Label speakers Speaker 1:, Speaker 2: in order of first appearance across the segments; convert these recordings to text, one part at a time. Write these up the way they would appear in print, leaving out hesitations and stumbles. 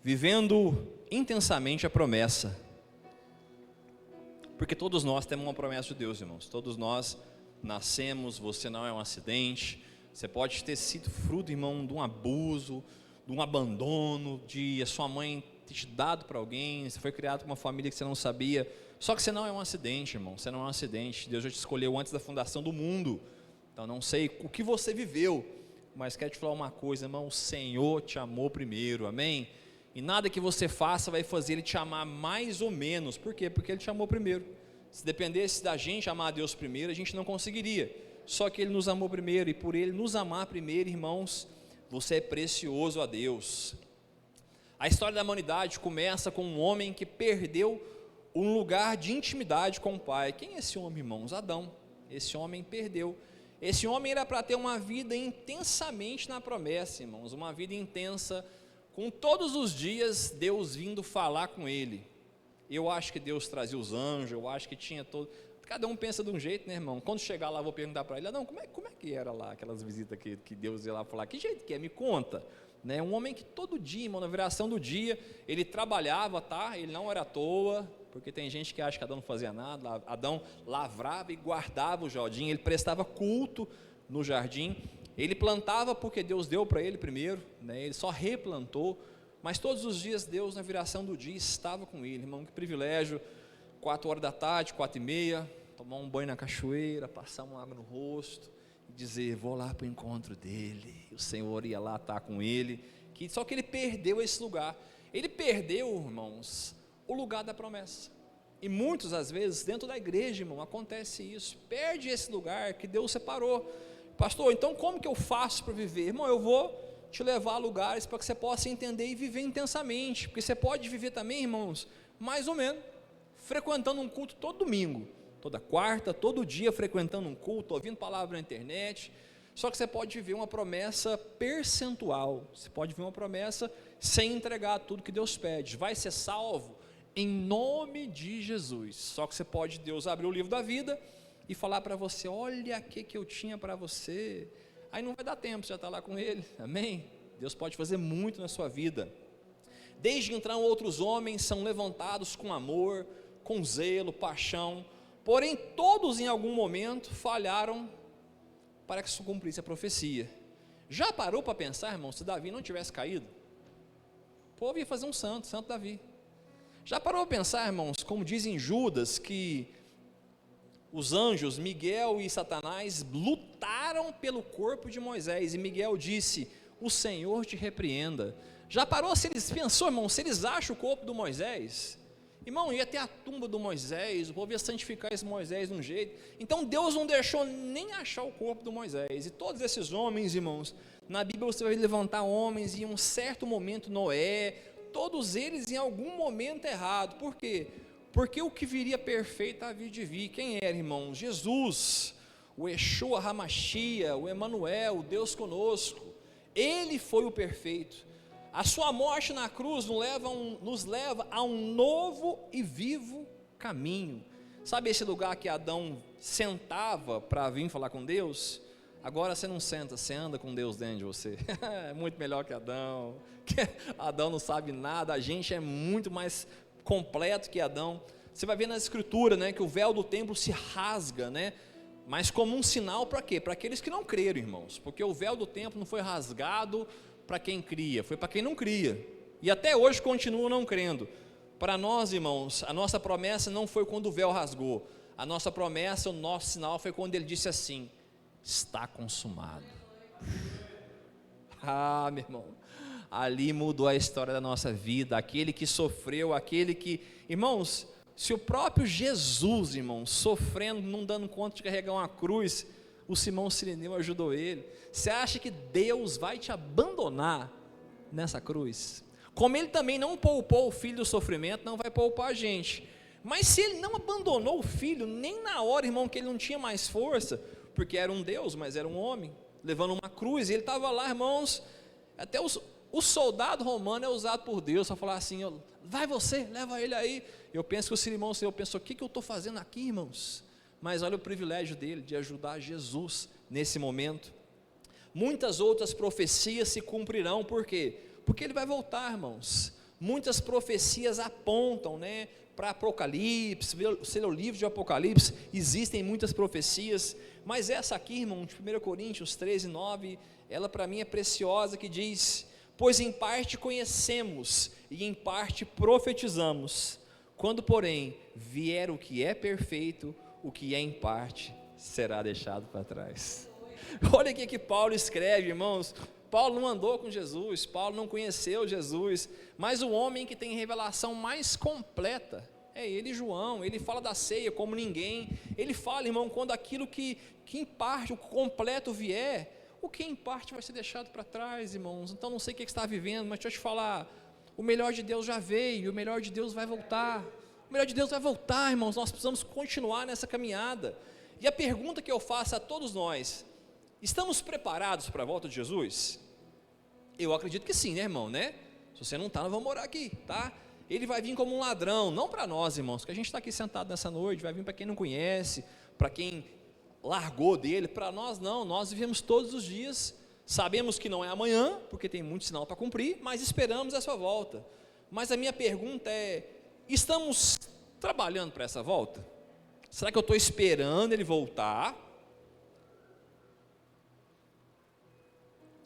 Speaker 1: vivendo intensamente a promessa, porque todos nós temos uma promessa de Deus, irmãos. Todos nós nascemos, você não é um acidente. Você pode ter sido fruto, irmão, de um abuso, de um abandono, de a sua mãe ter te dado para alguém, você foi criado com uma família que você não sabia. Só que você não é um acidente, irmão, você não é um acidente. Deus já te escolheu antes da fundação do mundo. Então não sei o que você viveu, mas quero te falar uma coisa, irmão, o Senhor te amou primeiro, amém? E nada que você faça vai fazer Ele te amar mais ou menos. Por quê? Porque Ele te amou primeiro. Se dependesse da gente amar a Deus primeiro, a gente não conseguiria. Só que Ele nos amou primeiro, e por Ele nos amar primeiro, irmãos, você é precioso a Deus. A história da humanidade começa com um homem que perdeu um lugar de intimidade com o Pai. Quem é esse homem, irmãos? Adão. Esse homem perdeu. Esse homem era para ter uma vida intensamente na promessa, irmãos, uma vida intensa, com todos os dias Deus vindo falar com ele. Eu acho que Deus trazia os anjos, eu acho que tinha todo... Cada um pensa de um jeito, né, irmão? Quando chegar lá, eu vou perguntar para ele: não, como é que era lá, aquelas visitas que Deus ia lá falar? Que jeito que é? Me conta. Né? Um homem que todo dia, irmão, na viração do dia, ele trabalhava, tá? Ele não era à toa, porque tem gente que acha que Adão não fazia nada. Adão lavrava e guardava o jardim, ele prestava culto no jardim. Ele plantava porque Deus deu para ele primeiro, né? Ele só replantou, mas todos os dias Deus, na viração do dia, estava com ele. Irmão, que privilégio, 4 horas da tarde, 4h30, tomar um banho na cachoeira, passar uma água no rosto, e dizer: vou lá para o encontro dele. O Senhor ia lá estar com ele, só que ele perdeu esse lugar. Ele perdeu, irmãos, o lugar da promessa. E muitas às vezes, dentro da igreja, irmão, acontece isso, perde esse lugar que Deus separou. Pastor, então como que eu faço para viver? Irmão, eu vou te levar a lugares para que você possa entender e viver intensamente, porque você pode viver também, irmãos, mais ou menos, frequentando um culto todo domingo, toda quarta, todo dia frequentando um culto, ouvindo palavra na internet. Só que você pode viver uma promessa percentual, você pode viver uma promessa sem entregar tudo que Deus pede. Vai ser salvo em nome de Jesus. Só que você pode, Deus abrir o livro da vida e falar para você: olha o que eu tinha para você. Aí não vai dar tempo, você já está lá com ele, amém? Deus pode fazer muito na sua vida. Desde então outros homens são levantados com amor, com zelo, paixão, porém todos em algum momento falharam para que se cumprisse a profecia. Já parou para pensar, irmão, se Davi não tivesse caído? O povo ia fazer um santo Davi. Já parou para pensar, irmãos, como dizem Judas, que os anjos, Miguel e Satanás, lutaram pelo corpo de Moisés, e Miguel disse: o Senhor te repreenda. Já parou, se eles pensou, irmão, se eles acham o corpo do Moisés, irmão, ia ter a tumba do Moisés, o povo ia santificar esse Moisés de um jeito. Então Deus não deixou nem achar o corpo do Moisés. E todos esses homens, irmãos, na Bíblia você vai levantar homens, e em um certo momento Noé, todos eles em algum momento errado. Por quê? Porque o que viria perfeito havia de vir. Quem era, irmão? Jesus, o Yeshua HaMashiach, o Emanuel, o Deus conosco. Ele foi o perfeito. A sua morte na cruz nos leva a um novo e vivo caminho. Sabe esse lugar que Adão sentava para vir falar com Deus? Agora você não senta, você anda com Deus dentro de você. É muito melhor que Adão. Adão não sabe nada, a gente é muito mais completo que Adão. Você vai ver na escritura, né, que o véu do templo se rasga, né, mas como um sinal para quê? Para aqueles que não creram, irmãos, porque o véu do templo não foi rasgado para quem cria, foi para quem não cria, e até hoje continua não crendo. Para nós, irmãos, a nossa promessa não foi quando o véu rasgou, a nossa promessa, o nosso sinal foi quando ele disse assim: está consumado. Ah, meu irmão, ali mudou a história da nossa vida. Aquele que sofreu, aquele que, irmãos, se o próprio Jesus, irmãos, sofrendo, não dando conta de carregar uma cruz, o Simão Sirineu ajudou ele. Você acha que Deus vai te abandonar nessa cruz? Como ele também não poupou o filho do sofrimento, não vai poupar a gente. Mas se ele não abandonou o filho, nem na hora, irmão, que ele não tinha mais força, porque era um Deus, mas era um homem, levando uma cruz, e ele estava lá, irmãos, até o soldado romano é usado por Deus para falar assim: vai você, leva ele aí. Eu penso que o Simão pensou: o que eu estou fazendo aqui, irmãos? Mas olha o privilégio dele, de ajudar Jesus nesse momento. Muitas outras profecias se cumprirão, por quê? Porque ele vai voltar, irmãos. muitas profecias apontam, né, para Apocalipse. Você lê o livro de Apocalipse, existem muitas profecias, mas essa aqui, irmão, de 1 Coríntios 13:9, ela para mim é preciosa, que diz: pois em parte conhecemos e em parte profetizamos, quando porém vier o que é perfeito, o que é em parte será deixado para trás. Olha o que Paulo escreve, irmãos. Paulo não andou com Jesus, Paulo não conheceu Jesus, mas o homem que tem revelação mais completa é ele, João. Ele fala da ceia como ninguém. Ele fala, irmão, quando aquilo que em parte, o completo vier, o que em parte vai ser deixado para trás, irmãos. Então não sei o que você está vivendo, mas deixa eu te falar, o melhor de Deus já veio, o melhor de Deus vai voltar. O melhor de Deus vai voltar, irmãos. Nós precisamos continuar nessa caminhada. E a pergunta que eu faço a todos nós: estamos preparados para a volta de Jesus? Eu acredito que sim, né, irmão, né? Se você não está, nós vamos orar aqui, tá? Ele vai vir como um ladrão, não para nós, irmãos, porque a gente está aqui sentado nessa noite, vai vir para quem não conhece, para quem largou dele. Para nós não, nós vivemos todos os dias, sabemos que não é amanhã, porque tem muito sinal para cumprir, mas esperamos a sua volta. Mas a minha pergunta é: estamos trabalhando para essa volta? Será que eu estou esperando ele voltar,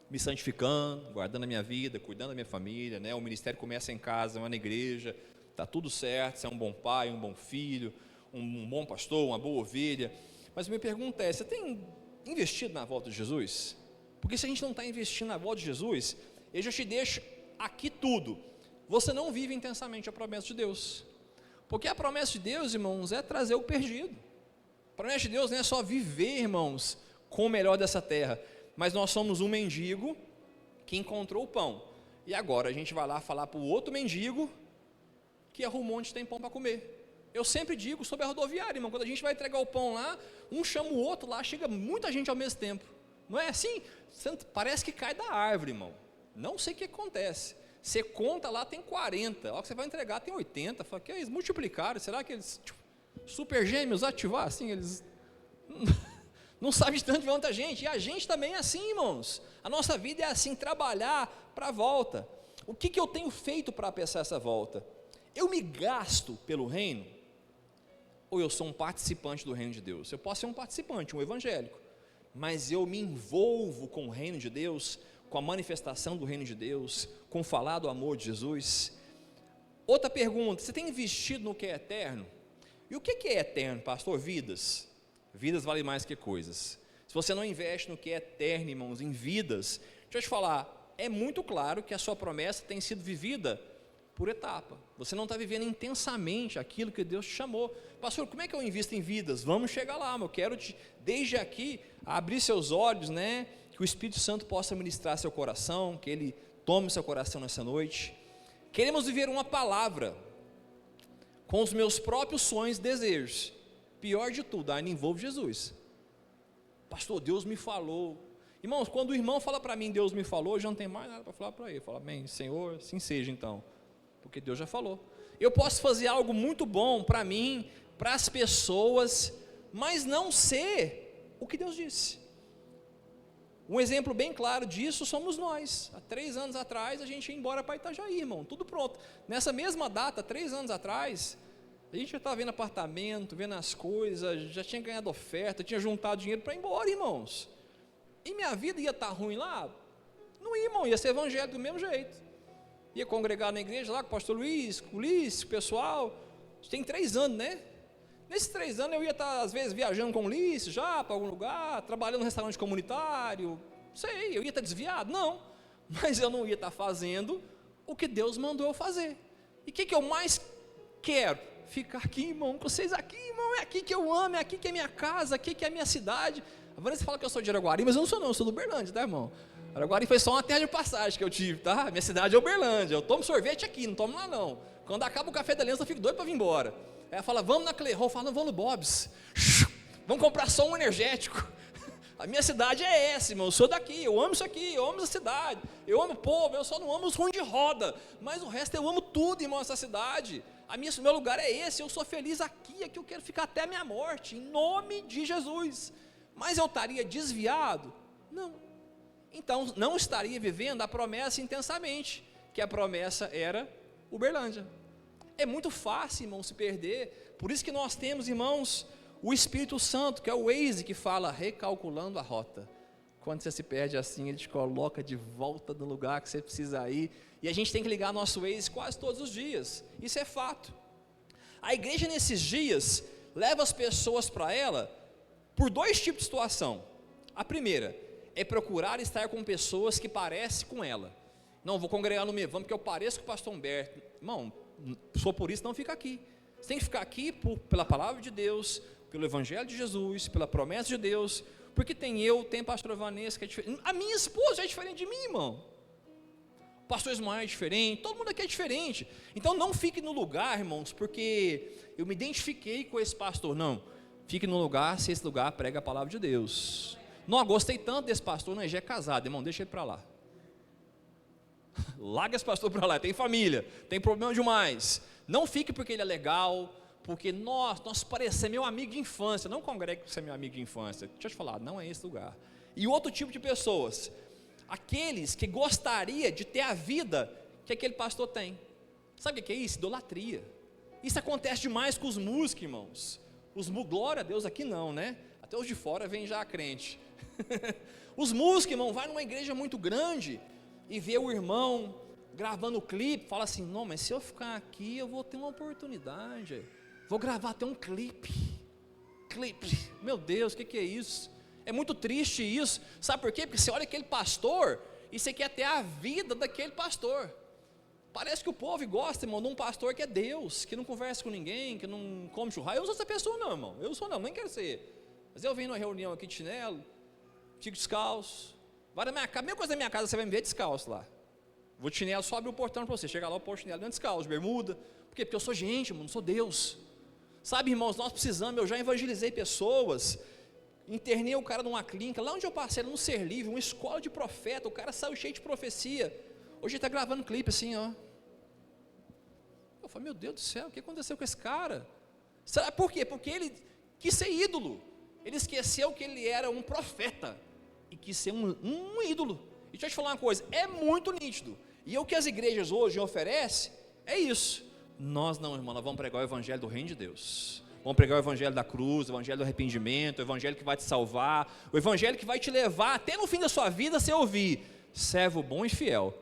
Speaker 1: me santificando, guardando a minha vida, cuidando da minha família, né? O ministério começa em casa, não é na igreja, está tudo certo, você é um bom pai, um bom filho, um bom pastor, uma boa ovelha. Mas a minha pergunta é: você tem investido na volta de Jesus? Porque se a gente não está investindo na volta de Jesus, eu já te deixo aqui tudo, você não vive intensamente a promessa de Deus. Porque a promessa de Deus, irmãos, é trazer o perdido. A promessa de Deus não é só viver, irmãos, com o melhor dessa terra, mas nós somos um mendigo que encontrou o pão, e agora a gente vai lá falar para o outro mendigo que arrumou onde tem pão para comer. Eu sempre digo sobre a rodoviária, irmão, quando a gente vai entregar o pão lá, um chama o outro lá, chega muita gente ao mesmo tempo, não é assim? Parece que cai da árvore, irmão, não sei o que acontece. Você conta lá, tem 40, a hora que você vai entregar tem 80, fala, que eles multiplicaram, será que eles, super gêmeos, ativar assim, eles... não sabe de tanto de tanta gente, e a gente também é assim, irmãos, a nossa vida é assim, trabalhar para a volta. O que eu tenho feito para apressar essa volta? Eu me gasto pelo reino, ou eu sou um participante do reino de Deus? Eu posso ser um participante, um evangélico, mas eu me envolvo com o reino de Deus, com a manifestação do reino de Deus, com o falar do amor de Jesus. Outra pergunta: você tem investido no que é eterno? E o que é eterno, pastor? Vidas. Vidas valem mais que coisas. Se você não investe no que é eterno, irmãos, em vidas, deixa eu te falar, é muito claro que a sua promessa tem sido vivida por etapa. Você não está vivendo intensamente aquilo que Deus te chamou. Pastor, como é que eu invisto em vidas? Vamos chegar lá, eu quero desde aqui abrir seus olhos, né? Que o Espírito Santo possa ministrar seu coração, que Ele tome seu coração nessa noite. Queremos viver uma palavra com os meus próprios sonhos e desejos. Pior de tudo, ainda envolve Jesus. Pastor, Deus me falou. Irmãos, quando o irmão fala para mim, Deus me falou, eu já não tenho mais nada para falar para ele. Fala, bem, Senhor, assim seja então, porque Deus já falou. Eu posso fazer algo muito bom para mim, para as pessoas, mas não ser o que Deus disse. Um exemplo bem claro disso somos nós. Há 3 anos atrás a gente ia embora para Itajaí, irmão, tudo pronto. Nessa mesma data, 3 anos atrás, a gente já estava vendo apartamento, vendo as coisas, já tinha ganhado oferta, tinha juntado dinheiro para ir embora, irmãos. E minha vida ia estar ruim lá? Não ia, irmão, ia ser evangélico do mesmo jeito. Ia congregar na igreja lá com o pastor Luiz, com o Ulisses, o pessoal. Tem 3 anos, né? Nesses 3 anos eu ia estar, às vezes, viajando com o Ulisses já para algum lugar, trabalhando no restaurante comunitário, sei, eu ia estar desviado? Não, mas eu não ia estar fazendo o que Deus mandou eu fazer. E o que eu mais quero? Ficar aqui, irmão, com vocês aqui, irmão, é aqui que eu amo, é aqui que é minha casa, aqui que é minha cidade. A Vanessa fala que eu sou de Araguari, mas eu não sou não, eu sou do Uberlândia, tá, irmão? Araguari foi só uma terra de passagem que eu tive, tá? Minha cidade é Uberlândia, eu tomo sorvete aqui, não tomo lá não. Quando acaba o café da aliança eu fico doido para vir embora. Aí ela fala, vamos na Clerol, eu falo, não, vamos no Bob's, vamos comprar só um energético. A minha cidade é essa, irmão, eu sou daqui, eu amo isso aqui, eu amo essa cidade, eu amo o povo, eu só não amo os ruins de roda, mas o resto eu amo tudo, irmão, essa cidade. Meu lugar é esse, eu sou feliz aqui, aqui eu quero ficar até a minha morte, em nome de Jesus. Mas eu estaria desviado? Não. Então não estaria vivendo a promessa intensamente, que a promessa era Uberlândia. É muito fácil, irmão, se perder. Por isso que nós temos, irmãos, o Espírito Santo, que é o Waze, que fala recalculando a rota. Quando você se perde assim, ele te coloca de volta no lugar que você precisa ir. E a gente tem que ligar nosso Waze quase todos os dias. Isso é fato. A igreja nesses dias leva as pessoas para ela por dois tipos de situação. A primeira é procurar estar com pessoas que parecem com ela. Não, vou congregar no Mevam porque eu pareço com o pastor Humberto. Irmão, só por isso não fica aqui. Você tem que ficar aqui pela palavra de Deus, pelo evangelho de Jesus, pela promessa de Deus, porque tem a pastora Vanessa que é diferente. A minha esposa é diferente de mim, irmão. O pastor Ismael é diferente, todo mundo aqui é diferente. Então não fique no lugar, irmãos, porque eu me identifiquei com esse pastor. Não, fique no lugar se esse lugar prega a palavra de Deus. Não, gostei tanto desse pastor, não, ele já é casado, irmão, deixa ele para lá. Larga esse pastor para lá, tem família, tem problema demais. Não fique porque ele é legal, porque nós parecemos meu amigo de infância. Não congregue para ser meu amigo de infância. Deixa eu te falar, não é esse lugar. E outro tipo de pessoas, aqueles que gostaria de ter a vida que aquele pastor tem. Sabe o que é isso? Idolatria. Isso acontece demais com os músicos, irmãos. Glória a Deus, aqui não, né? Até os de fora vem já a crente. Os músicos, irmão, vai numa igreja muito grande e vê o irmão gravando o clipe, fala assim, não, mas se eu ficar aqui, eu vou ter uma oportunidade, vou gravar até um clipe, meu Deus, o que é isso? É muito triste isso, sabe por quê? Porque você olha aquele pastor, e você quer ter a vida daquele pastor. Parece que o povo gosta, irmão, de um pastor que é Deus, que não conversa com ninguém, que não come churrasco. Eu sou essa pessoa não, irmão, nem quero ser. Mas eu venho numa reunião aqui de chinelo, fico descalço, vai na minha casa, a mesma coisa da minha casa, você vai me ver descalço lá. Vou de chinelo, só abrir o portão para você, chegar lá, eu pôr o chinelo dentro descalço, de bermuda. Por quê? Porque eu sou gente, irmão, não sou Deus. Sabe, irmãos, nós precisamos, eu já evangelizei pessoas, internei o cara numa clínica, lá onde eu passei, no Ser Livre, uma escola de profeta, o cara saiu cheio de profecia. Hoje ele está gravando clipe assim, ó. Eu falei, meu Deus do céu, o que aconteceu com esse cara? Sabe por quê? Porque ele quis ser ídolo. Ele esqueceu que ele era um profeta e quis ser um ídolo. E deixa eu te falar uma coisa, é muito nítido. E o que as igrejas hoje oferecem é isso. Nós não, irmão, nós vamos pregar o evangelho do reino de Deus. Vamos pregar o evangelho da cruz, o evangelho do arrependimento, o evangelho que vai te salvar, o evangelho que vai te levar até no fim da sua vida você ouvir, servo bom e fiel.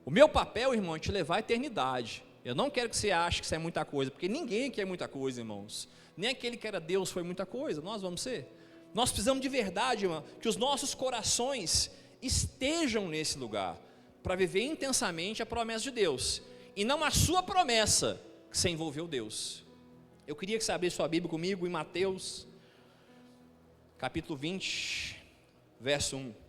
Speaker 1: O meu papel, irmão, é te levar à eternidade. Eu não quero que você ache que isso é muita coisa, porque ninguém quer muita coisa, irmãos. Nem aquele que era Deus foi muita coisa, nós vamos ser. Nós precisamos de verdade, irmão, que os nossos corações estejam nesse lugar, para viver intensamente a promessa de Deus, e não a sua promessa, que você envolveu Deus. Eu queria que você abrisse sua Bíblia comigo em Mateus, capítulo 20, verso 1.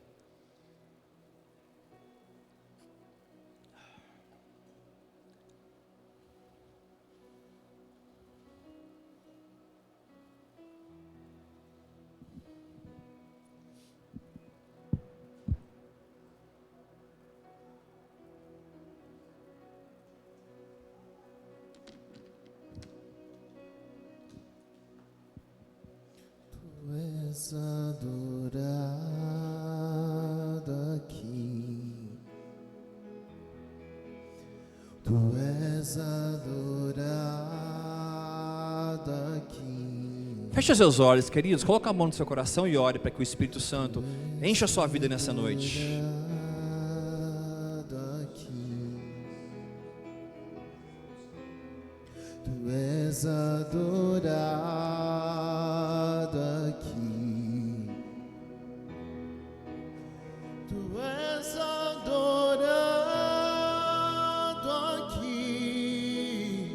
Speaker 2: Adorado aqui, tu és adorado aqui.
Speaker 1: Feche seus olhos, queridos, coloque a mão no seu coração e ore para que o Espírito Santo encha a sua vida nessa noite.
Speaker 2: Tu és adorado aqui, tu és adorado aqui,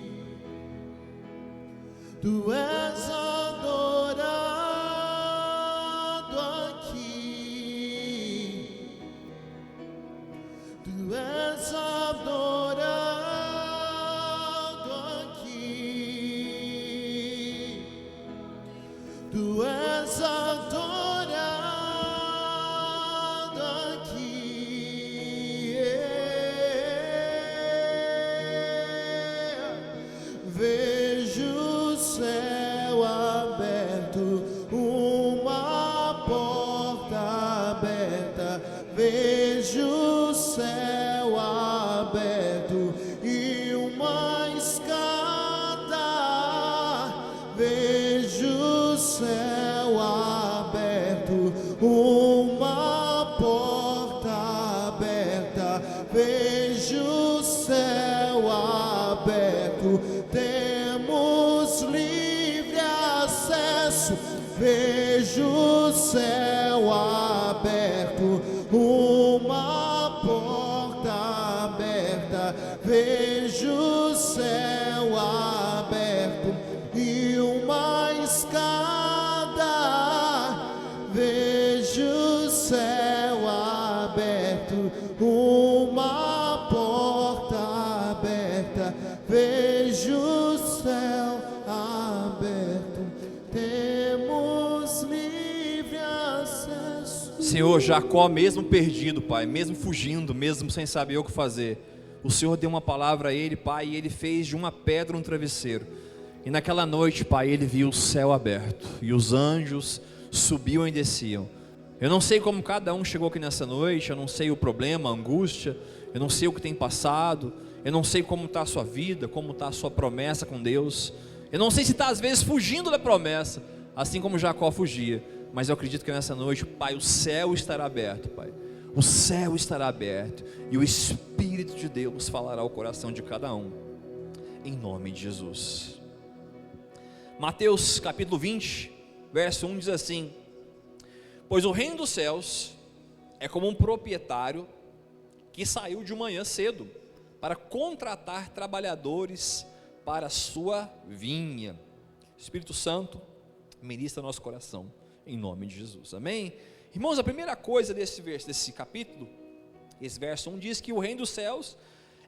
Speaker 2: tu és adorado aqui, tu és adorado. Tu és adorado aqui, vejo o céu aberto, uma porta aberta, vejo o céu aberto e uma vejo o céu aberto, uma porta aberta, vejo o céu aberto e uma escada, vejo o céu aberto, uma porta aberta, vejo o céu aberto, temos livre acesso.
Speaker 1: Senhor, Jacó mesmo perdido, Pai, mesmo fugindo, mesmo sem saber o que fazer, o Senhor deu uma palavra a ele, Pai, e ele fez de uma pedra um travesseiro. E naquela noite, Pai, ele viu o céu aberto e os anjos subiam e desciam. Eu não sei como cada um chegou aqui nessa noite, eu não sei o problema, a angústia, eu não sei o que tem passado, eu não sei como está a sua vida, como está a sua promessa com Deus. Eu não sei se está às vezes fugindo da promessa, assim como Jacó fugia, mas eu acredito que nessa noite, Pai, o céu estará aberto, Pai. O céu estará aberto e o Espírito de Deus falará ao coração de cada um, em nome de Jesus. Mateus capítulo 20, verso 1 diz assim: pois o reino dos céus é como um proprietário que saiu de manhã cedo para contratar trabalhadores para a sua vinha. Espírito Santo, ministra nosso coração, em nome de Jesus, amém? Irmãos, a primeira coisa desse capítulo, esse verso 1 diz que o reino dos céus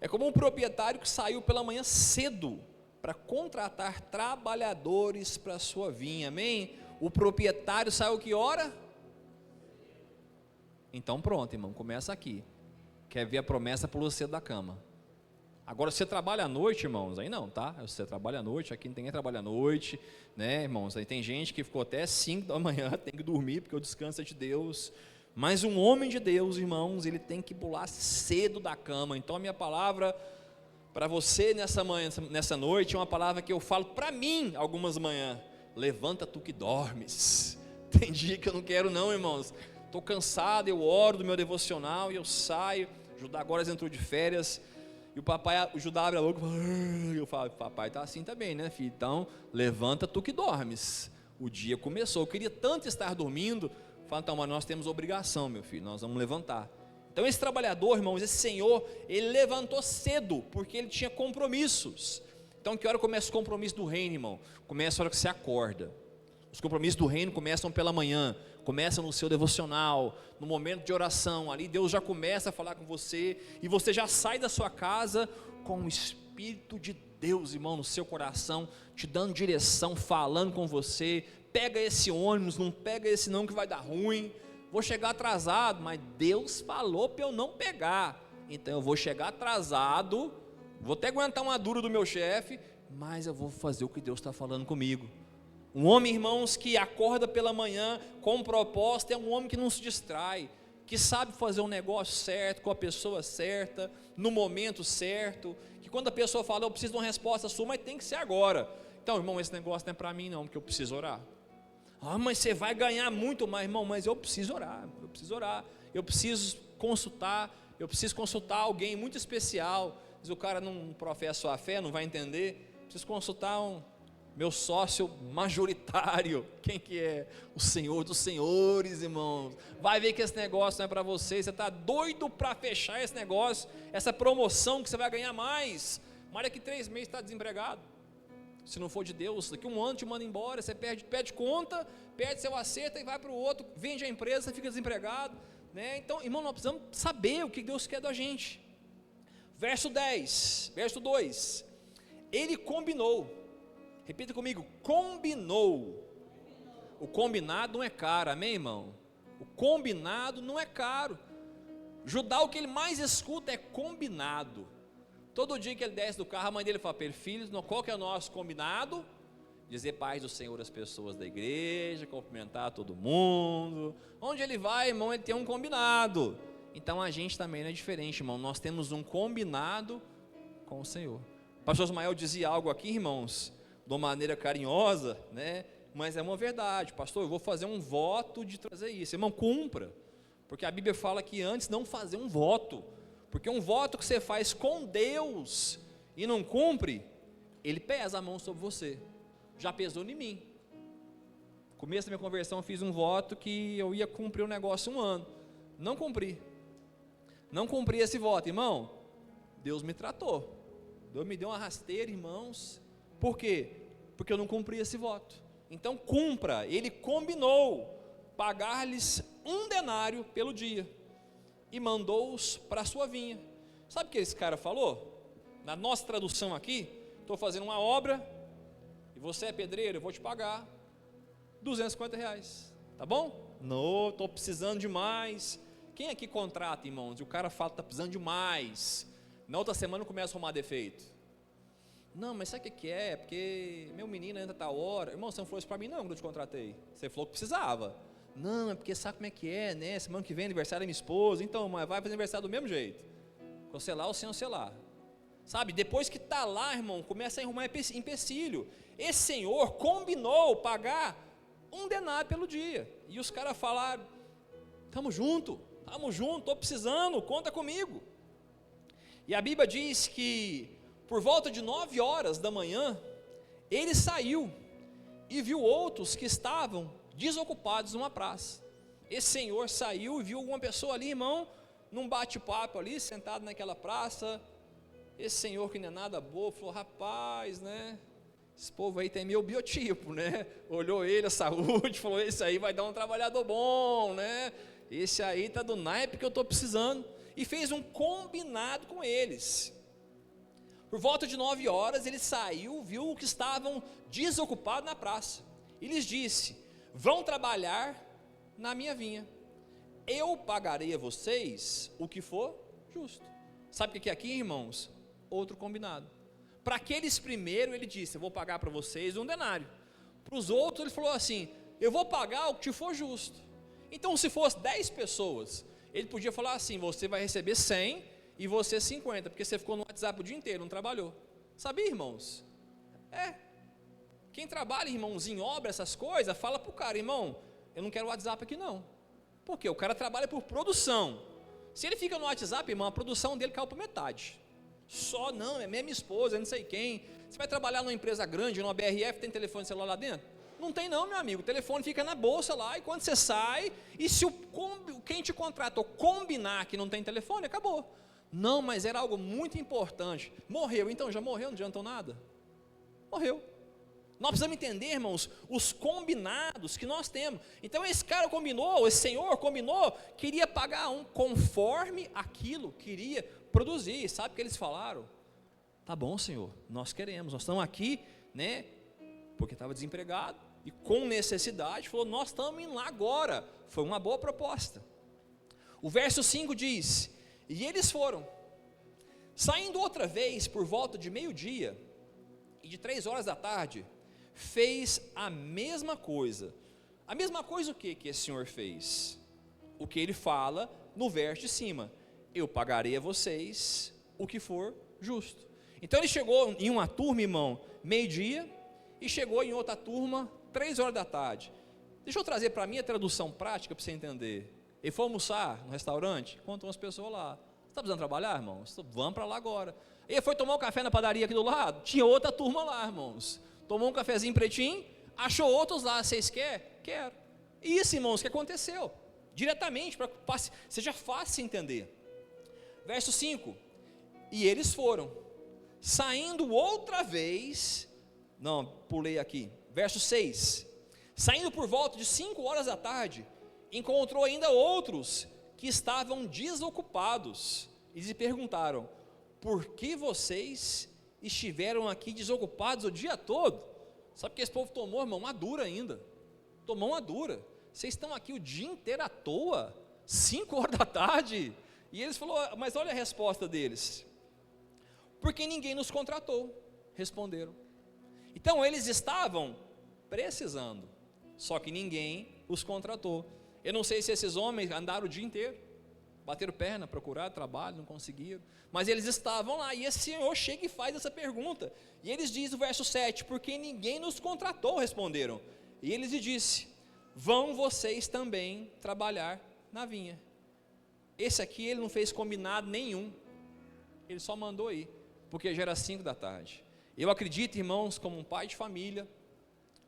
Speaker 1: é como um proprietário que saiu pela manhã cedo para contratar trabalhadores para a sua vinha, amém? O proprietário saiu que hora? Então pronto, irmão, começa aqui. Quer ver a promessa pelo cedo da cama. Agora, se você trabalha à noite, irmãos, aí não, tá? Você trabalha à noite, aqui não tem ninguém trabalha à noite, né, irmãos? Aí tem gente que ficou até 5 da manhã, tem que dormir, porque o descanso é de Deus. Mas um homem de Deus, irmãos, ele tem que pular cedo da cama. Então a minha palavra para você nessa noite é uma palavra que eu falo para mim algumas manhãs: levanta tu que dormes. Tem dia que eu não quero não, irmãos. Estou cansado, eu oro do meu devocional e eu saio. O Judá agora entrou de férias e o Judá abre a boca e eu falo: papai está assim também, né, filho? Então levanta tu que dormes. O dia começou, eu queria tanto estar dormindo. Fala: então, mas nós temos obrigação, meu filho, nós vamos levantar. Então esse trabalhador, irmãos, esse senhor, ele levantou cedo, porque ele tinha compromissos. Então que hora começa o compromisso do reino, irmão? Começa a hora que você acorda. Os compromissos do reino começam pela manhã, começam no seu devocional, no momento de oração, ali Deus já começa a falar com você, e você já sai da sua casa com o Espírito de Deus, irmão, no seu coração, te dando direção, falando com você: pega esse ônibus, não pega esse não que vai dar ruim, vou chegar atrasado, mas Deus falou para eu não pegar, então eu vou chegar atrasado, vou até aguentar uma dura do meu chefe, mas eu vou fazer o que Deus está falando comigo. Um homem, irmãos, que acorda pela manhã com um propósito, é um homem que não se distrai, que sabe fazer um negócio certo, com a pessoa certa, no momento certo, que quando a pessoa fala: eu preciso de uma resposta sua, mas tem que ser agora. Então, irmão, esse negócio não é para mim não, porque eu preciso orar. Ah, mas você vai ganhar muito mais, irmão, mas eu preciso orar, eu preciso consultar alguém muito especial. Mas o cara não professa a fé, não vai entender. Preciso consultar meu sócio majoritário. Quem que é? O Senhor dos senhores, irmãos. Vai ver que esse negócio não é para você. Você está doido para fechar esse negócio, essa promoção que você vai ganhar mais. Mas daqui 3 meses está desempregado. Se não for de Deus, daqui 1 ano te manda embora. Você pede conta, perde seu acerto e vai para o outro, vende a empresa, fica desempregado, né? Então, irmão, nós precisamos saber o que Deus quer da gente. Verso 2: ele combinou. Repita comigo: combinou. O combinado não é caro, amém, irmão? O combinado não é caro. Judá, o que ele mais escuta é combinado. Todo dia que ele desce do carro, a mãe dele fala para ele: filho, qual que é o nosso combinado? Dizer paz do Senhor às pessoas da igreja, cumprimentar todo mundo. Onde ele vai, irmão, ele tem um combinado. Então a gente também não é diferente, irmão. Nós temos um combinado com o Senhor. O pastor Ismael dizia algo aqui, irmãos, de uma maneira carinhosa, né? Mas é uma verdade: pastor, eu vou fazer um voto de trazer isso. Irmão, cumpra, porque a Bíblia fala que antes não fazer um voto, porque um voto que você faz com Deus e não cumpre, ele pesa a mão sobre você. Já pesou em mim. No começo da minha conversão eu fiz um voto que eu ia cumprir o negócio 1 ano. Não cumpri esse voto, irmão. Deus me tratou, Deus me deu uma rasteira, irmãos. Por quê? Porque eu não cumpri esse voto. Então cumpra. Ele combinou pagar-lhes 1 denário pelo dia e mandou-os para a sua vinha. Sabe o que esse cara falou? Na nossa tradução aqui, estou fazendo uma obra e você é pedreiro, eu vou te pagar R$250, tá bom? Não, estou precisando de mais. Quem aqui contrata, irmãos, e o cara fala que está precisando de mais, na outra semana começa a arrumar defeito? Não, mas sabe o que é? Porque meu menino entra tal hora. Irmão, você não falou isso para mim não, quando eu te contratei. Você falou que precisava. Não, é porque sabe como é que é, né? Semana que vem é aniversário da minha esposa. Então, mas vai fazer aniversário do mesmo jeito, com selar ou sem selar. Sabe, depois que está lá, irmão, começa a arrumar empecilho. Esse senhor combinou pagar 1 denário pelo dia. E os caras falaram: estamos junto, estou precisando, conta comigo. E a Bíblia diz que por volta de 9 horas da manhã, ele saiu e viu outros que estavam desocupados numa praça. Esse senhor saiu e viu uma pessoa ali, irmão, num bate-papo ali, sentado naquela praça. Esse senhor que não é nada bobo, falou: rapaz, né, esse povo aí tem meu biotipo, né? Olhou ele, a saúde, falou: esse aí vai dar um trabalhador bom, né? Esse aí está do naipe que eu estou precisando. E fez um combinado com eles. Por volta de 9 horas, ele saiu, viu que estavam desocupados na praça, e lhes disse: vão trabalhar na minha vinha, eu pagarei a vocês o que for justo. Sabe o que é aqui, irmãos? Outro combinado. Para aqueles primeiro ele disse: eu vou pagar para vocês 1 denário. Para os outros ele falou assim: eu vou pagar o que for justo. Então, se fosse 10 pessoas, ele podia falar assim: você vai receber 100 e você 50, porque você ficou no WhatsApp o dia inteiro, não trabalhou. Sabia, irmãos? Quem trabalha, irmãos, em obra, essas coisas, fala para o cara: irmão, eu não quero WhatsApp aqui não. Porque o cara trabalha por produção. Se ele fica no WhatsApp, irmão, a produção dele caiu por metade. Só não, é minha esposa, não sei quem. Você vai trabalhar numa empresa grande, numa BRF, tem telefone celular lá dentro? Não tem não, meu amigo. O telefone fica na bolsa lá, e quando você sai, e se quem te contratou combinar que não tem telefone, acabou. Não, mas era algo muito importante. Morreu, então já morreu, não adiantou nada. Morreu. Nós precisamos entender, irmãos, os combinados que nós temos. Então esse cara combinou, esse senhor combinou, queria pagar conforme aquilo queria produzir. Sabe o que eles falaram? Tá bom, senhor, nós queremos, nós estamos aqui, né? Porque estava desempregado e com necessidade, falou: nós estamos indo lá agora. Foi uma boa proposta. O verso 5 diz: e eles foram, saindo outra vez por volta de 12:00 e de 3 horas da tarde, fez a mesma coisa. A mesma coisa o que esse senhor fez? O que ele fala no verso de cima: eu pagarei a vocês o que for justo. Então ele chegou em uma turma, irmão, 12:00, e chegou em outra turma 3 horas da tarde. Deixa eu trazer para mim a tradução prática para você entender. Ele foi almoçar no restaurante, encontrou umas pessoas lá. Você está precisando trabalhar, irmãos? Vamos para lá agora. Ele foi tomar um café na padaria aqui do lado, tinha outra turma lá, irmãos. Tomou um cafezinho pretinho, achou outros lá. Vocês querem? Quero. Isso, irmãos, que aconteceu, diretamente, para que seja fácil entender. Verso 5, e eles foram, saindo outra vez, não, pulei aqui, verso 6, saindo por volta de 5 horas da tarde, encontrou ainda outros que estavam desocupados, e lhe perguntaram: por que vocês estiveram aqui desocupados o dia todo? Sabe o que esse povo tomou, irmão? Uma dura ainda, tomou uma dura. Vocês estão aqui o dia inteiro à toa, 5 horas da tarde? E eles falaram: mas olha a resposta deles: porque ninguém nos contratou, responderam. Então eles estavam precisando, só que ninguém os contratou. Eu não sei se esses homens andaram o dia inteiro, bateram perna, procuraram trabalho, não conseguiram, mas eles estavam lá. E esse senhor chega e faz essa pergunta, e eles dizem o verso 7, porque ninguém nos contratou, responderam. E eles lhe disse: vão vocês também trabalhar na vinha. Esse aqui ele não fez combinado nenhum, ele só mandou ir, porque já era 5 da tarde. Eu acredito, irmãos, como um pai de família,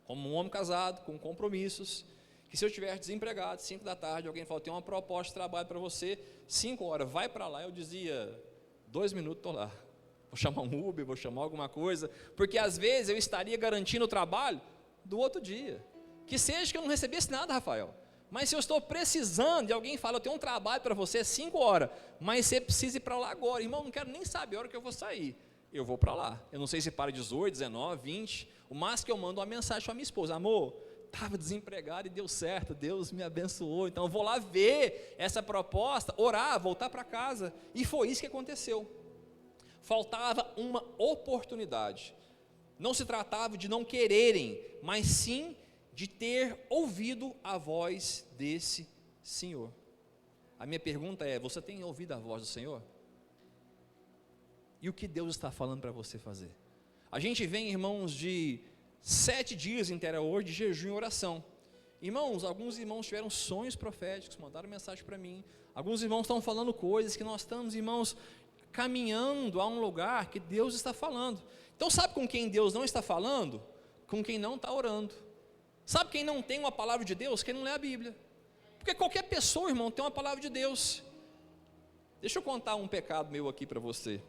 Speaker 1: como um homem casado, com compromissos, que se eu estiver desempregado, 5 da tarde, alguém fala, tem uma proposta de trabalho para você, 5 horas, vai para lá, eu dizia, 2 minutos, estou lá, vou chamar um Uber, vou chamar alguma coisa, porque às vezes eu estaria garantindo o trabalho do outro dia, que seja que eu não recebesse nada, Rafael, mas se eu estou precisando, e alguém fala, eu tenho um trabalho para você, 5 horas, mas você precisa ir para lá agora, irmão, não quero nem saber a hora que eu vou sair, eu vou para lá, eu não sei se para 18, 19, 20, o máximo que eu mando uma mensagem para minha esposa, amor, estava desempregado e deu certo, Deus me abençoou, então eu vou lá ver essa proposta, orar, voltar para casa, e foi isso que aconteceu, faltava uma oportunidade, não se tratava de não quererem, mas sim de ter ouvido a voz desse Senhor. A minha pergunta é, você tem ouvido a voz do Senhor? E o que Deus está falando para você fazer? A gente vem, irmãos, de 7 dias interior de jejum e oração. Irmãos, alguns irmãos tiveram sonhos proféticos, mandaram mensagem para mim. Alguns irmãos estão falando coisas que nós estamos, irmãos, caminhando a um lugar que Deus está falando. Então sabe com quem Deus não está falando? Com quem não está orando. Sabe quem não tem uma palavra de Deus? Quem não lê a Bíblia. Porque qualquer pessoa, irmão, tem uma palavra de Deus. Deixa eu contar um pecado meu aqui para você.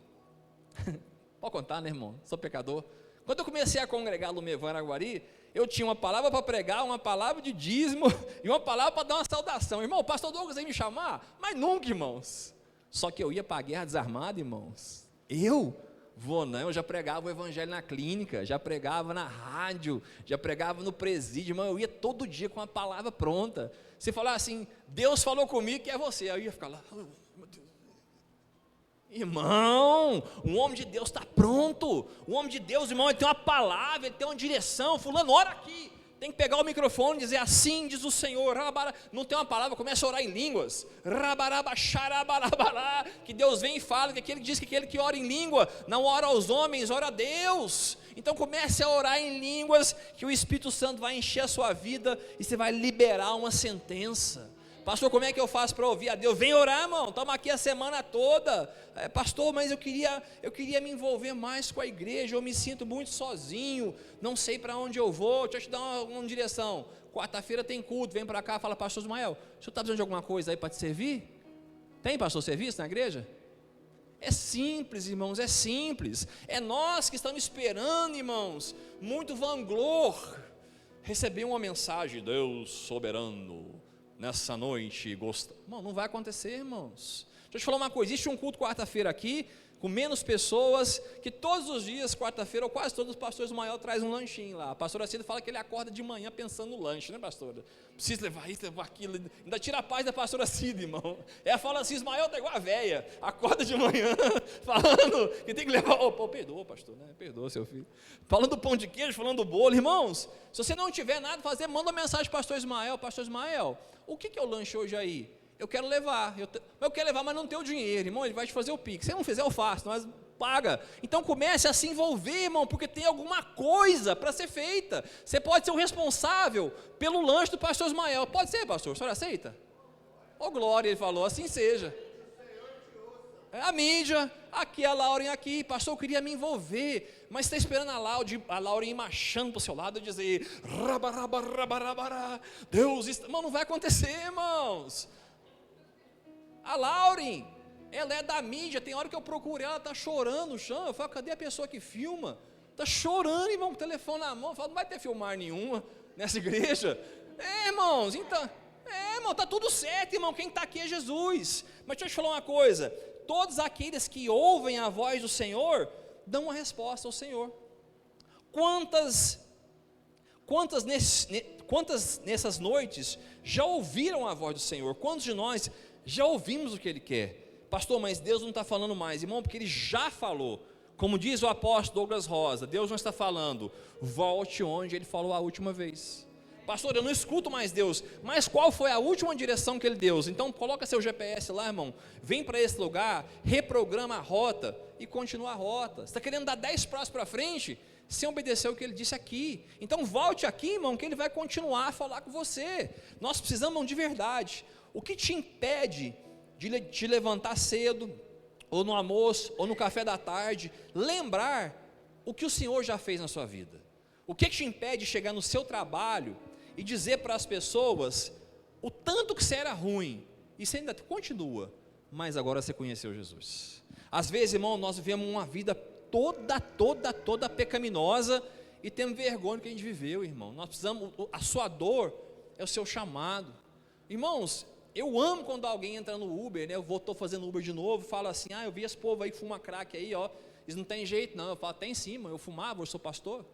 Speaker 1: Pode contar, né, irmão? Sou pecador. Quando eu comecei a congregar no Mevan Araguari, eu tinha uma palavra para pregar, uma palavra de dízimo e uma palavra para dar uma saudação. Irmão, o pastor Douglas veio me chamar, mas nunca, irmãos. Só que eu ia para a guerra desarmado, irmãos. Eu já pregava o evangelho na clínica, já pregava na rádio, já pregava no presídio, irmão, eu ia todo dia com a palavra pronta. Se falar assim, Deus falou comigo que é você, aí eu ia ficar lá, meu Deus. Irmão, um homem de Deus está pronto, um homem de Deus, irmão, ele tem uma palavra, ele tem uma direção, fulano, ora aqui, tem que pegar o microfone e dizer, assim diz o Senhor, não tem uma palavra, começa a orar em línguas, que Deus vem e fala, que aquele que diz que aquele que ora em língua, não ora aos homens, ora a Deus, então comece a orar em línguas, que o Espírito Santo vai encher a sua vida, e você vai liberar uma sentença. Pastor, como é que eu faço para ouvir a Deus? Vem orar, irmão, estamos aqui a semana toda. Pastor, mas eu queria me envolver mais com a igreja, eu me sinto muito sozinho, não sei para onde eu vou, deixa eu te dar uma direção. Quarta-feira tem culto, vem para cá, fala, pastor Ismael, o senhor está precisando de alguma coisa aí para te servir? Tem, pastor, serviço na igreja? É simples, irmãos, é simples. É nós que estamos esperando, irmãos, muito vanglor, receber uma mensagem, Deus soberano, nessa noite, Irmão, não vai acontecer, irmãos. Deixa eu te falar uma coisa, existe um culto quarta-feira aqui, com menos pessoas, que todos os dias, quarta-feira, ou quase todos os pastores maiores trazem um lanchinho lá. A pastora Cida fala que ele acorda de manhã pensando no lanche, né, pastora? Precisa levar isso, levar aquilo, ainda tira a paz da pastora Cida, irmão. Ela fala assim, Ismael tá igual a véia, acorda de manhã, falando que tem que levar, perdoa, pastor, né? Perdoa, seu filho. Falando do pão de queijo, falando do bolo, irmãos, se você não tiver nada a fazer, manda uma mensagem para pastor Ismael, o que é o lanche hoje aí? Eu quero levar, eu quero levar, mas não tenho dinheiro, irmão, ele vai te fazer o pix, se não fizer eu faço, mas paga, então comece a se envolver, irmão, porque tem alguma coisa para ser feita, você pode ser o responsável pelo lanche do pastor Ismael, pode ser, pastor, o senhor aceita? Ô glória, ele falou, assim seja. A mídia, aqui a Lauren aqui, pastor, eu queria me envolver, mas está esperando a Lauren ir marchando para o seu lado e dizer, Deus, irmão, não vai acontecer, irmãos. A Lauren, ela é da mídia, tem hora que eu procuro ela, está chorando no chão, eu falo, cadê a pessoa que filma? Está chorando, irmão, com o telefone na mão, eu falo, não vai ter filmar nenhuma nessa igreja, irmãos, então, irmão, está tudo certo, irmão, quem está aqui é Jesus, mas deixa eu te falar uma coisa, todos aqueles que ouvem a voz do Senhor, dão uma resposta ao Senhor. Quantas nessas noites já ouviram a voz do Senhor? Quantos de nós já ouvimos o que Ele quer? Pastor, mas Deus não está falando mais, irmão, porque Ele já falou. Como diz o apóstolo Douglas Rosa, Deus não está falando, volte onde Ele falou a última vez. Pastor, eu não escuto mais Deus, mas qual foi a última direção que Ele deu? Então coloca seu GPS lá, irmão, vem para esse lugar, reprograma a rota e continua a rota. Você está querendo dar 10 passos para frente, sem obedecer o que Ele disse aqui, então volte aqui, irmão, que Ele vai continuar a falar com você. Nós precisamos de verdade. O que te impede de te levantar cedo, ou no almoço, ou no café da tarde, lembrar o que o Senhor já fez na sua vida? O que te impede de chegar no seu trabalho e dizer para as pessoas o tanto que você era ruim, e você ainda continua, mas agora você conheceu Jesus? Às vezes, irmão, nós vivemos uma vida toda pecaminosa e temos vergonha do que a gente viveu, irmão. Nós precisamos, a sua dor é o seu chamado. Irmãos, eu amo quando alguém entra no Uber, né? Eu estou fazendo Uber de novo, fala assim, eu vi esse povo aí que fuma crack aí, ó, eles não tem jeito não. Eu falo, tem sim, eu fumava, eu sou pastor.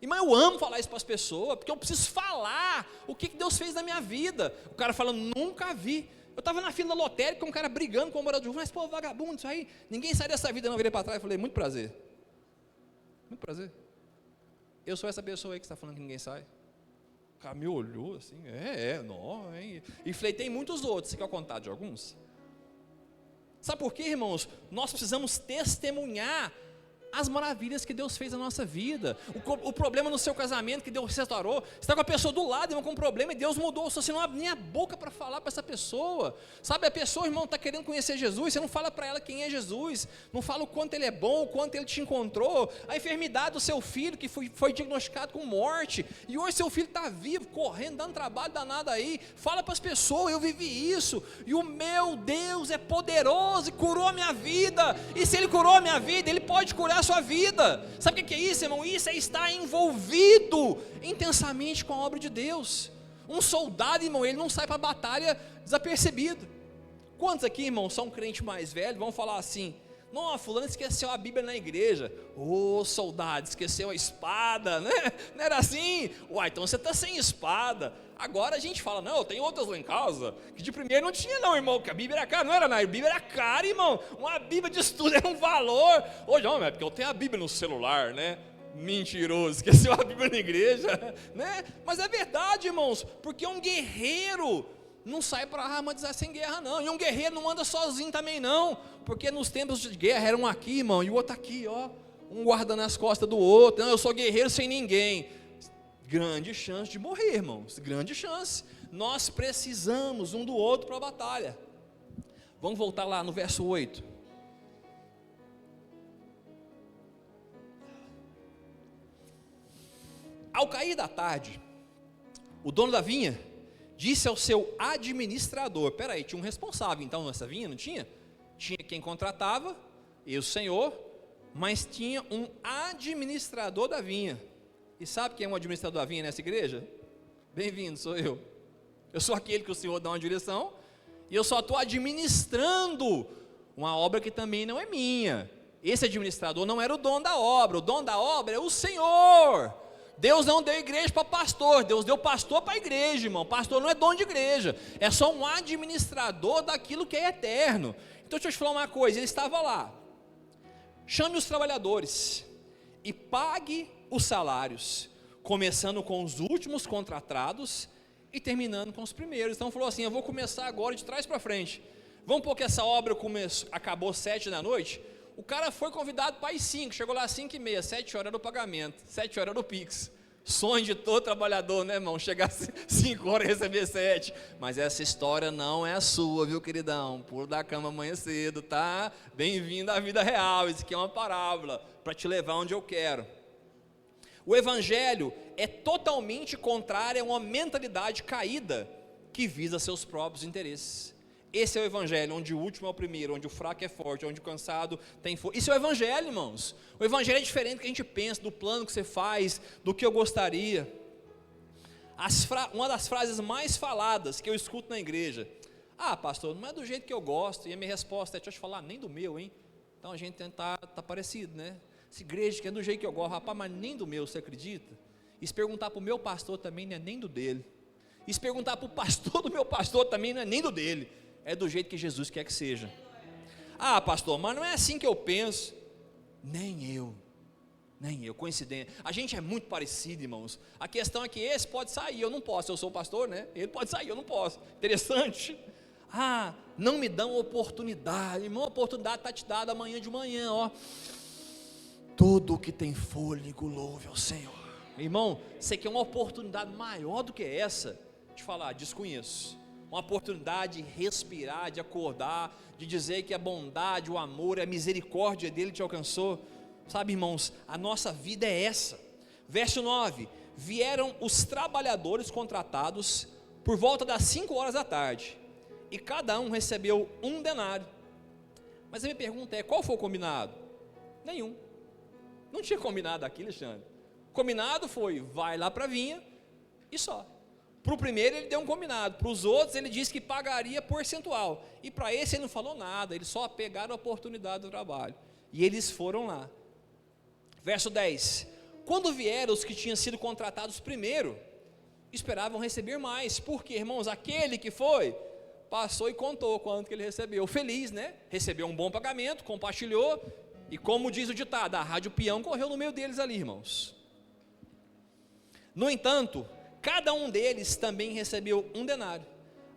Speaker 1: Irmão, eu amo falar isso para as pessoas, porque eu preciso falar o que Deus fez na minha vida. O cara fala, nunca vi. Eu estava na fila da lotérica, um cara brigando com o morador de rua, mas pô, vagabundo, isso aí, ninguém sai dessa vida. Não, eu virei para trás e falei, muito prazer. Muito prazer. Eu sou essa pessoa aí que está falando que ninguém sai. O cara me olhou assim, não, hein? E falei, tem muitos outros, você quer contar de alguns? Sabe por quê, irmãos? Nós precisamos testemunhar as maravilhas que Deus fez na nossa vida. O problema no seu casamento que Deus restaurou, você está com a pessoa do lado, irmão, com um problema, e Deus mudou, você não abre nem a boca para falar para essa pessoa, sabe, a pessoa, irmão, está querendo conhecer Jesus, você não fala para ela quem é Jesus, não fala o quanto Ele é bom, o quanto Ele te encontrou, a enfermidade do seu filho, que foi diagnosticado com morte, e hoje seu filho está vivo, correndo, dando trabalho danado aí, fala para as pessoas, eu vivi isso, e o meu Deus é poderoso, e curou a minha vida, e se Ele curou a minha vida, Ele pode curar a sua vida. Sabe o que é isso, irmão? Isso é estar envolvido intensamente com a obra de Deus. Um soldado, irmão, ele não sai para a batalha desapercebido. Quantos aqui, irmão, são crentes mais velhos, vão falar assim, não, fulano esqueceu a Bíblia na igreja. Soldado, esqueceu a espada, né? Não era assim? Uai, então você está sem espada. Agora a gente fala, não, tem outras lá em casa, que de primeiro não tinha não, irmão, que a Bíblia era cara, não era nada, a Bíblia era cara, irmão, uma Bíblia de estudo era um valor. Hoje não, é porque eu tenho a Bíblia no celular, né? Mentiroso, esqueceu a Bíblia na igreja, né? Mas é verdade, irmãos, porque um guerreiro não sai para armadilhar sem guerra não, e um guerreiro não anda sozinho também não, porque nos tempos de guerra era um aqui, irmão, e o outro aqui, ó, um guardando as costas do outro, não, eu sou guerreiro sem ninguém. Grande chance de morrer, irmãos, grande chance. Nós precisamos um do outro para a batalha. Vamos voltar lá no verso 8. Ao cair da tarde, o dono da vinha disse ao seu administrador, peraí, tinha um responsável então nessa vinha, não tinha? Tinha quem contratava, e o senhor, mas tinha um administrador da vinha. E sabe quem é um administrador da vinha nessa igreja? Bem-vindo, sou eu. Eu sou aquele que o Senhor dá uma direção, e eu só estou administrando uma obra que também não é minha. Esse administrador não era o dono da obra é o Senhor. Deus não deu igreja para pastor, Deus deu pastor para a igreja, irmão. Pastor não é dono de igreja, é só um administrador daquilo que é eterno. Então deixa eu te falar uma coisa, ele estava lá, chame os trabalhadores e pague os salários, começando com os últimos contratados e terminando com os primeiros. Então falou assim, eu vou começar agora de trás para frente. Vamos pôr que essa obra acabou 7 da noite, o cara foi convidado para ir 5, chegou lá às 5h30, 7 horas do pagamento, 7 horas do Pix. Sonho de todo trabalhador, né, irmão? Chegar 5 horas e receber 7. Mas essa história não é a sua, viu, queridão? Pulo da cama amanhã cedo, tá? Bem-vindo à vida real. Isso aqui é uma parábola para te levar onde eu quero. O evangelho é totalmente contrário a uma mentalidade caída que visa seus próprios interesses. Esse é o evangelho, onde o último é o primeiro, onde o fraco é forte, onde o cansado tem força. Isso é o evangelho, irmãos. O evangelho é diferente do que a gente pensa, do plano que você faz, do que eu gostaria. Uma das frases mais faladas que eu escuto na igreja, pastor, não é do jeito que eu gosto, e a minha resposta é, deixa eu te falar, nem do meu, hein? Então a gente tá parecido, né? Essa igreja que é do jeito que eu gosto, rapaz, mas nem do meu, você acredita? E se perguntar para o meu pastor também, não é nem do dele. E se perguntar para o pastor do meu pastor também, não é nem do dele. É do jeito que Jesus quer que seja. Pastor, mas não é assim que eu penso. Nem eu, coincidência. A gente é muito parecido, irmãos. A questão é que esse pode sair, eu não posso. Eu sou pastor, né? Ele pode sair, eu não posso. Interessante. Não me dão oportunidade. Irmão, a oportunidade está te dada amanhã de manhã, ó. Todo o que tem fôlego, louve ao Senhor. Irmão, você quer uma oportunidade maior do que essa? Te falar, desconheço. Uma oportunidade de respirar, de acordar, de dizer que a bondade, o amor, a misericórdia dele te alcançou. Sabe, irmãos, a nossa vida é essa. Verso 9: vieram os trabalhadores contratados por volta das 5 horas da tarde, e cada um recebeu 1 denário. Mas a minha pergunta é, qual foi o combinado? Nenhum. Não tinha combinado aqui, Alexandre. Combinado foi, vai lá para a vinha e só. Para o primeiro ele deu um combinado, para os outros ele disse que pagaria percentual, e para esse ele não falou nada, eles só pegaram a oportunidade do trabalho, e eles foram lá. Verso 10: quando vieram os que tinham sido contratados primeiro, esperavam receber mais, porque, irmãos, aquele que foi, passou e contou quanto que ele recebeu, feliz, né? Recebeu um bom pagamento, compartilhou, e como diz o ditado, a rádio peão correu no meio deles ali, irmãos. No entanto, cada um deles também recebeu 1 denário,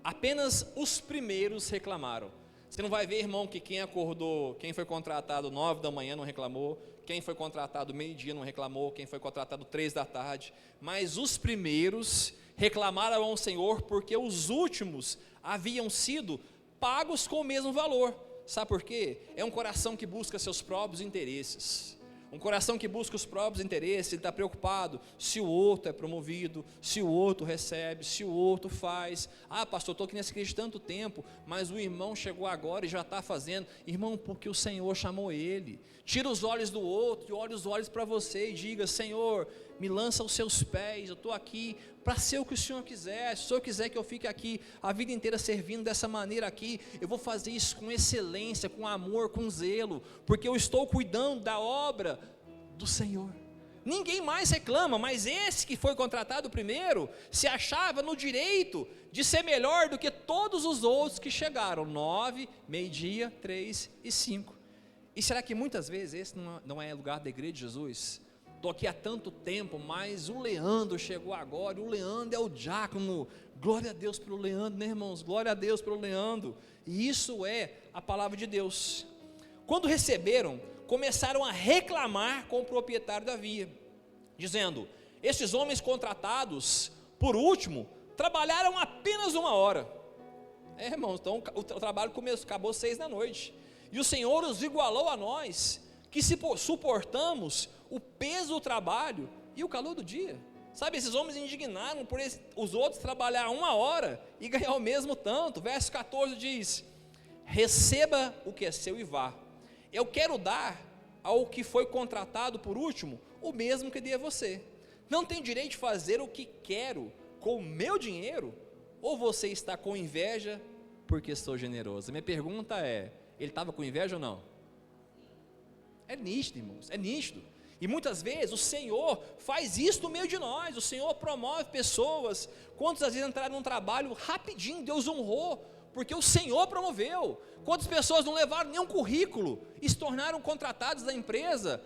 Speaker 1: apenas os primeiros reclamaram. Você não vai ver, irmão, que quem acordou, quem foi contratado 9 da manhã não reclamou, quem foi contratado meio-dia não reclamou, quem foi contratado 3 da tarde, mas os primeiros reclamaram ao Senhor, porque os últimos haviam sido pagos com o mesmo valor. Sabe por quê? É um coração que busca seus próprios interesses. Um coração que busca os próprios interesses, ele está preocupado se o outro é promovido, se o outro recebe, se o outro faz. Ah, pastor, estou aqui nessa igreja tanto tempo, mas o irmão chegou agora e já está fazendo. Irmão, porque o Senhor chamou ele. Tira os olhos do outro e olhe os olhos para você e diga: Senhor, me lança aos seus pés, eu estou aqui para ser o que o Senhor quiser. Se o Senhor quiser que eu fique aqui a vida inteira servindo dessa maneira aqui, eu vou fazer isso com excelência, com amor, com zelo, porque eu estou cuidando da obra do Senhor. Ninguém mais reclama, mas esse que foi contratado primeiro, se achava no direito de ser melhor do que todos os outros que chegaram, 9, meio-dia, 3 e 5. E será que muitas vezes esse não é lugar da igreja de Jesus? Estou aqui há tanto tempo, mas o Leandro chegou agora, e o Leandro é o diácono. Glória a Deus pelo Leandro, né, irmãos? Glória a Deus pelo Leandro. E isso é a palavra de Deus. Quando receberam, começaram a reclamar com o proprietário da via, dizendo: esses homens contratados, por último, trabalharam apenas 1 hora. Irmãos, então o trabalho acabou 6 da noite, e o Senhor os igualou a nós, que se suportamos o peso do trabalho e o calor do dia. Sabe, esses homens indignaram por os outros trabalhar 1 hora e ganhar o mesmo tanto. Verso 14 diz: receba o que é seu e vá. Eu quero dar ao que foi contratado por último o mesmo que dei a você. Não tenho direito de fazer o que quero com o meu dinheiro? Ou você está com inveja porque sou generoso? Minha pergunta é: ele estava com inveja ou não? É nítido, irmãos, é nítido. E muitas vezes o Senhor faz isso no meio de nós. O Senhor promove pessoas. Quantas vezes entraram num trabalho rapidinho, Deus honrou, porque o Senhor promoveu. Quantas pessoas não levaram nenhum currículo e se tornaram contratados da empresa?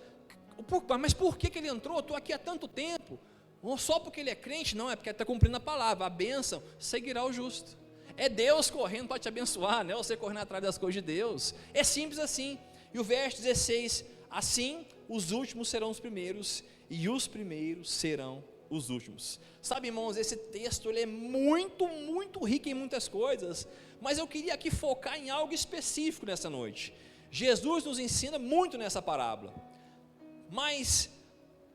Speaker 1: Mas por que ele entrou? Estou aqui há tanto tempo. Só porque ele é crente? Não, é porque ele está cumprindo a palavra. A bênção seguirá o justo. É Deus correndo para te abençoar, não é você correndo atrás das coisas de Deus. É simples assim. E o verso 16: assim os últimos serão os primeiros, e os primeiros serão os últimos. Sabe, irmãos, esse texto ele é muito, muito rico em muitas coisas, mas eu queria aqui focar em algo específico nessa noite. Jesus nos ensina muito nessa parábola, mas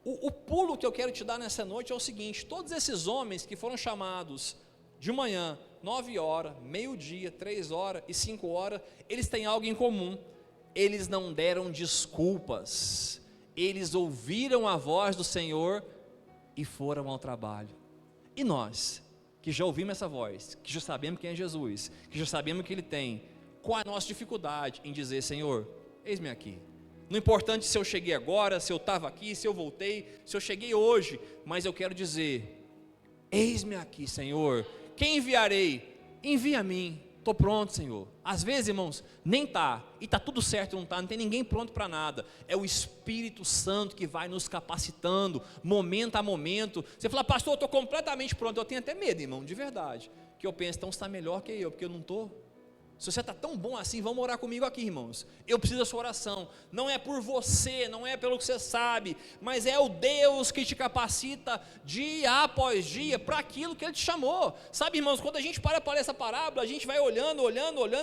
Speaker 1: o pulo que eu quero te dar nessa noite é o seguinte: todos esses homens que foram chamados de manhã, 9 horas, meio-dia, 3 horas e 5 horas, eles têm algo em comum. Eles não deram desculpas, eles ouviram a voz do Senhor e foram ao trabalho. E nós, que já ouvimos essa voz, que já sabemos quem é Jesus, que já sabemos que Ele tem, qual a nossa dificuldade em dizer: Senhor, eis-me aqui. Não importante se eu cheguei agora, se eu estava aqui, se eu voltei, se eu cheguei hoje, mas eu quero dizer: eis-me aqui, Senhor. Quem enviarei? Envia a mim. Estou pronto, Senhor. Às vezes, irmãos, nem está, e está tudo certo, não está, não tem ninguém pronto para nada. É o Espírito Santo que vai nos capacitando, momento a momento. Você fala: pastor, eu estou completamente pronto. Eu tenho até medo, irmão, de verdade, que eu penso: então você está melhor que eu, porque eu não estou. Se você está tão bom assim, vamos orar comigo aqui, irmãos. Eu preciso da sua oração. Não é por você, não é pelo que você sabe, mas é o Deus que te capacita dia após dia para aquilo que Ele te chamou. Sabe, irmãos, quando a gente para ler essa parábola, a gente vai olhando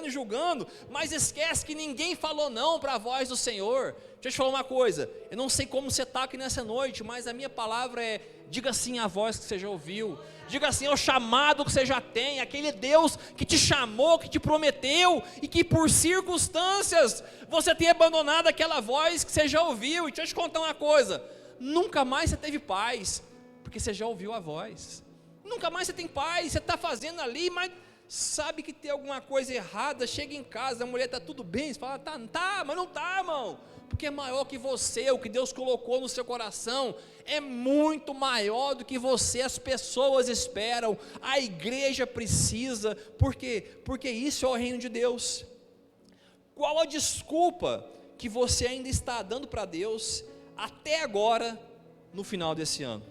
Speaker 1: e julgando, mas esquece que ninguém falou não para a voz do Senhor. Deixa eu te falar uma coisa, eu não sei como você está aqui nessa noite, mas a minha palavra é: diga sim à voz que você já ouviu, diga sim ao chamado que você já tem, aquele Deus que te chamou, que te prometeu, e que por circunstâncias você tem abandonado aquela voz que você já ouviu. E deixa eu te contar uma coisa, nunca mais você teve paz, porque você já ouviu a voz. Nunca mais você tem paz, você está fazendo ali, mas sabe que tem alguma coisa errada, chega em casa, a mulher está tudo bem, você fala, tá, mas não está, irmão, porque é maior que você, o que Deus colocou no seu coração é muito maior do que você, as pessoas esperam, a igreja precisa. Por quê? Porque isso é o reino de Deus. Qual a desculpa que você ainda está dando para Deus até agora, no final desse ano?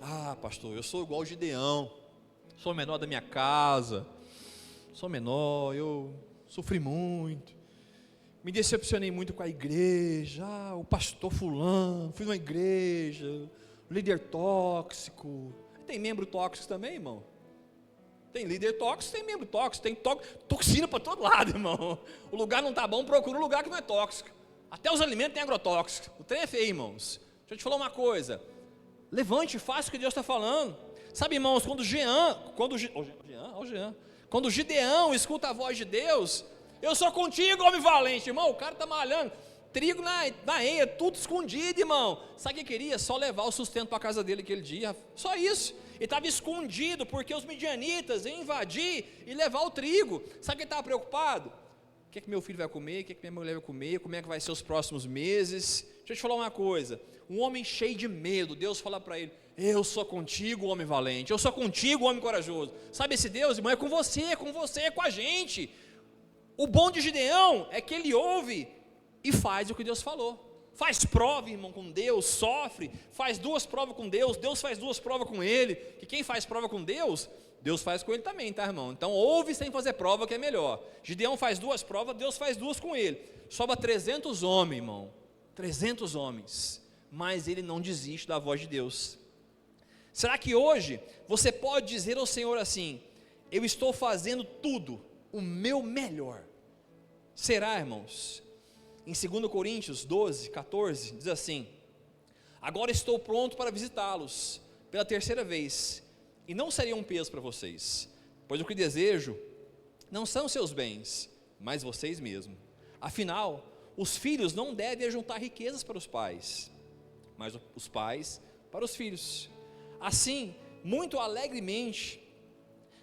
Speaker 1: Ah, pastor, eu sou igual o Gideão, sou o menor da minha casa, sou menor, eu sofri muito, me decepcionei muito com a igreja, o pastor fulano, fui numa igreja, líder tóxico. Tem membro tóxico também, irmão? Tem líder tóxico, tem membro tóxico, tem toxina para todo lado, irmão. O lugar não está bom, procura um lugar que não é tóxico. Até os alimentos têm agrotóxico. O trem é feio, irmãos. Deixa eu te falar uma coisa, levante e faça o que Deus está falando. Sabe, irmãos, quando Gideão escuta a voz de Deus, eu sou contigo, homem valente, irmão, o cara está malhando, trigo na enha, tudo escondido, irmão. Sabe o que queria? Só levar o sustento para a casa dele aquele dia, só isso. Ele estava escondido, porque os midianitas iam invadir e levar o trigo. Sabe o que ele estava preocupado? O que é que meu filho vai comer, o que é que minha mulher vai comer, como é que vai ser os próximos meses. Deixa eu te falar uma coisa, um homem cheio de medo, Deus fala para ele, eu sou contigo, homem valente, eu sou contigo, homem corajoso. Sabe esse Deus, irmão, é com você, com a gente. O bom de Gideão é que ele ouve e faz o que Deus falou. Faz prova, irmão, com Deus, sofre, faz 2 provas com Deus, Deus faz 2 provas com ele, que quem faz prova com Deus, Deus faz com ele também, tá, irmão? Então ouve sem fazer prova, que é melhor. Gideão faz 2 provas, Deus faz 2 com ele. Sobra 300 homens, irmão, 300 homens, mas ele não desiste da voz de Deus. Será que hoje você pode dizer ao Senhor assim, eu estou fazendo tudo o meu melhor? Será, irmãos? Em 2 Coríntios 12, 14, diz assim, agora estou pronto para visitá-los pela 3ª vez, e não seria um peso para vocês, pois o que desejo não são seus bens, mas vocês mesmos. Afinal, os filhos não devem ajuntar riquezas para os pais, mas os pais para os filhos. Assim, muito alegremente,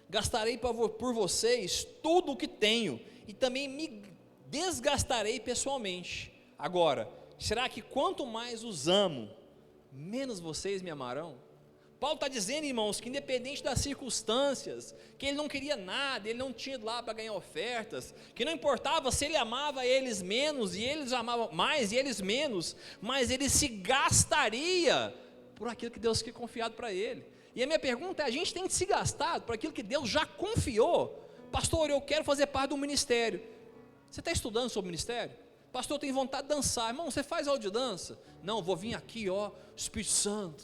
Speaker 1: gastarei por vocês tudo o que tenho, e também me desgastarei pessoalmente. Agora, será que quanto mais os amo, menos vocês me amarão? Paulo está dizendo, irmãos, que independente das circunstâncias, que ele não queria nada, ele não tinha lá para ganhar ofertas, que não importava se ele amava eles menos, e eles amavam mais, e eles menos, mas ele se gastaria por aquilo que Deus tinha confiado para ele. E a minha pergunta é, a gente tem se gastado por aquilo que Deus já confiou? Pastor, eu quero fazer parte do ministério. Você está estudando sobre o ministério? Pastor, eu tenho vontade de dançar. Irmão, você faz aula de dança? Não, vou vir aqui, ó, Espírito Santo.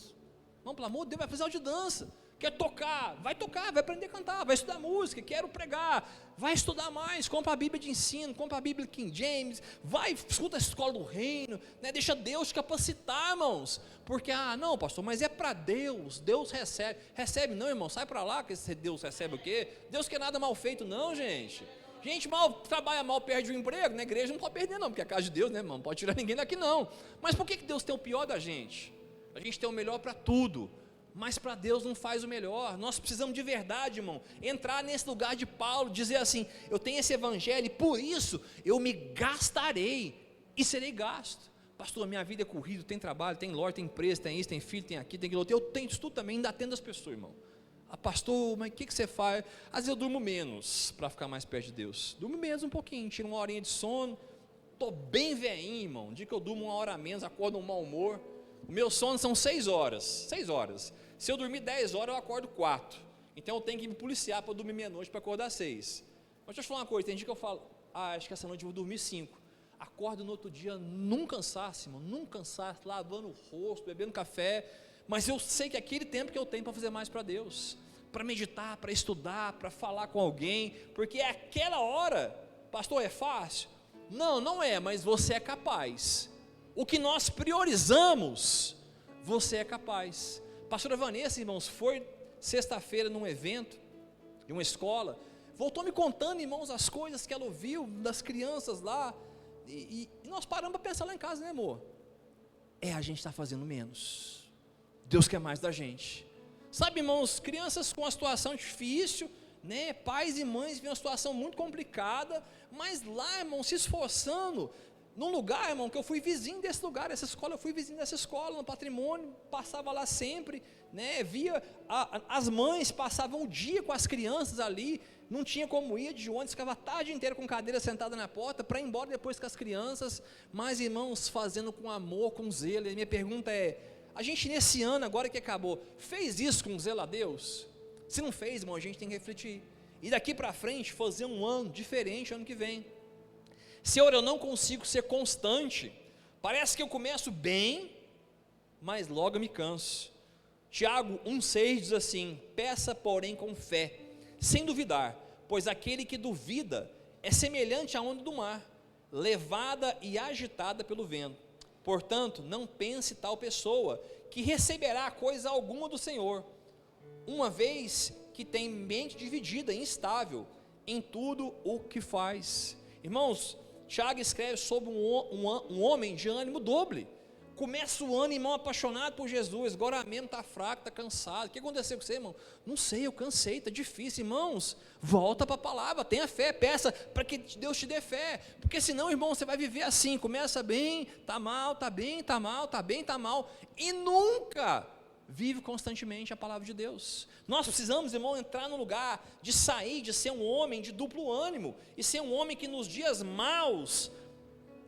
Speaker 1: Não, pelo amor de Deus, vai fazer aula de dança. Quer tocar, vai aprender a cantar, vai estudar música, quero pregar, vai estudar mais, compra a Bíblia de ensino, compra a Bíblia King James, vai, escuta a escola do reino, né? Deixa Deus te capacitar, irmãos, porque, não, pastor, mas é para Deus, Deus recebe não, irmão, sai para lá, que Deus recebe o quê? Deus quer nada mal feito não, gente trabalha mal, perde o emprego, na igreja não pode perder não, porque é a casa de Deus, né, irmão, não pode tirar ninguém daqui não, mas por que Deus tem o pior da gente? A gente tem o melhor para tudo, mas para Deus não faz o melhor. Nós precisamos de verdade, irmão, entrar nesse lugar de Paulo, dizer assim, eu tenho esse evangelho, e por isso eu me gastarei, e serei gasto. Pastor, minha vida é corrida, tem trabalho, tem loja, tem empresa, tem isso, tem filho, tem aqui, tem aquilo outro, eu tenho isso tudo também, ainda atendo as pessoas, irmão. Pastor, mas o que você faz? Às vezes eu durmo menos, para ficar mais perto de Deus, durmo menos um pouquinho, tiro 1 horinha de sono, estou bem velhinho, irmão, dia que eu durmo 1 hora a menos, acordo um mau humor. O meu sono são 6 horas, Se eu dormir 10 horas, eu acordo 4. Então eu tenho que me policiar para dormir meia-noite para acordar 6. Mas deixa eu te falar uma coisa, tem dia que eu falo, acho que essa noite eu vou dormir 5. Acordo no outro dia num cansaço, irmão, num cansaço, lavando o rosto, bebendo café, mas eu sei que aquele tempo que eu tenho para fazer mais para Deus, para meditar, para estudar, para falar com alguém, porque é aquela hora. Pastor, é fácil? Não, não é, mas você é capaz. O que nós priorizamos, você é capaz. Pastora Vanessa, irmãos, foi sexta-feira num evento de uma escola, voltou me contando, irmãos, as coisas que ela ouviu das crianças lá, e nós paramos para pensar lá em casa, né, amor? A gente está fazendo menos, Deus quer mais da gente. Sabe, irmãos, crianças com uma situação difícil, né, pais e mães vivem uma situação muito complicada, mas lá, irmão, se esforçando, num lugar, irmão, que eu fui vizinho desse lugar, essa escola, eu fui vizinho dessa escola, no Patrimônio, passava lá sempre, né, via, as mães passavam o dia com as crianças ali, não tinha como ir de ônibus, ficava a tarde inteira com cadeira sentada na porta, para ir embora depois com as crianças, mas, irmãos, fazendo com amor, com zelo. E minha pergunta é, a gente nesse ano, agora que acabou, fez isso com zelo a Deus? Se não fez, irmão, a gente tem que refletir, e daqui para frente, fazer um ano diferente, ano que vem. Senhor, eu não consigo ser constante, parece que eu começo bem, mas logo eu me canso. Tiago 1,6 diz assim, peça porém com fé, sem duvidar, pois aquele que duvida é semelhante à onda do mar, levada e agitada pelo vento. Portanto, não pense tal pessoa, que receberá coisa alguma do Senhor, uma vez que tem mente dividida e instável em tudo o que faz. Irmãos, Tiago escreve sobre um homem de ânimo doble. Começa o ano, irmão, apaixonado por Jesus, agora mesmo está fraco, está cansado. O que aconteceu com você, irmão? Não sei, eu cansei, está difícil. Irmãos, volta para a palavra, tenha fé, peça para que Deus te dê fé, porque senão, irmão, você vai viver assim, começa bem, está mal, está bem, está mal, está bem, está mal, e nunca vive constantemente a palavra de Deus. Nós precisamos, irmão, entrar no lugar de sair, de ser um homem de duplo ânimo, e ser um homem que nos dias maus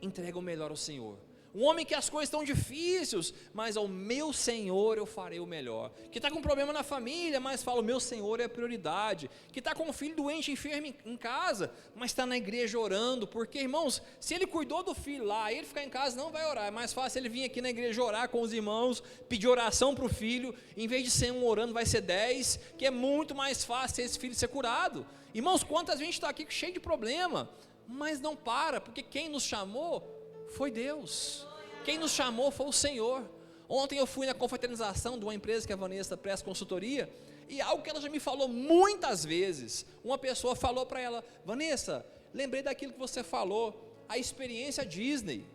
Speaker 1: entrega o melhor ao Senhor. Um homem que as coisas estão difíceis, mas ao meu Senhor eu farei o melhor. Que está com problema na família, mas fala, o meu Senhor é a prioridade. Que está com um filho doente, enfermo em casa, mas está na igreja orando, porque, irmãos, se ele cuidou do filho lá, ele ficar em casa não vai orar, é mais fácil ele vir aqui na igreja orar com os irmãos, pedir oração para o filho, em vez de ser um orando vai ser 10, que é muito mais fácil esse filho ser curado. Irmãos, quantas vezes a gente está aqui cheio de problema, mas não para, porque quem nos chamou foi Deus, quem nos chamou foi o Senhor. Ontem eu fui na confraternização de uma empresa que a Vanessa presta consultoria, e algo que ela já me falou muitas vezes, uma pessoa falou para ela, Vanessa, lembrei daquilo que você falou, a experiência Disney.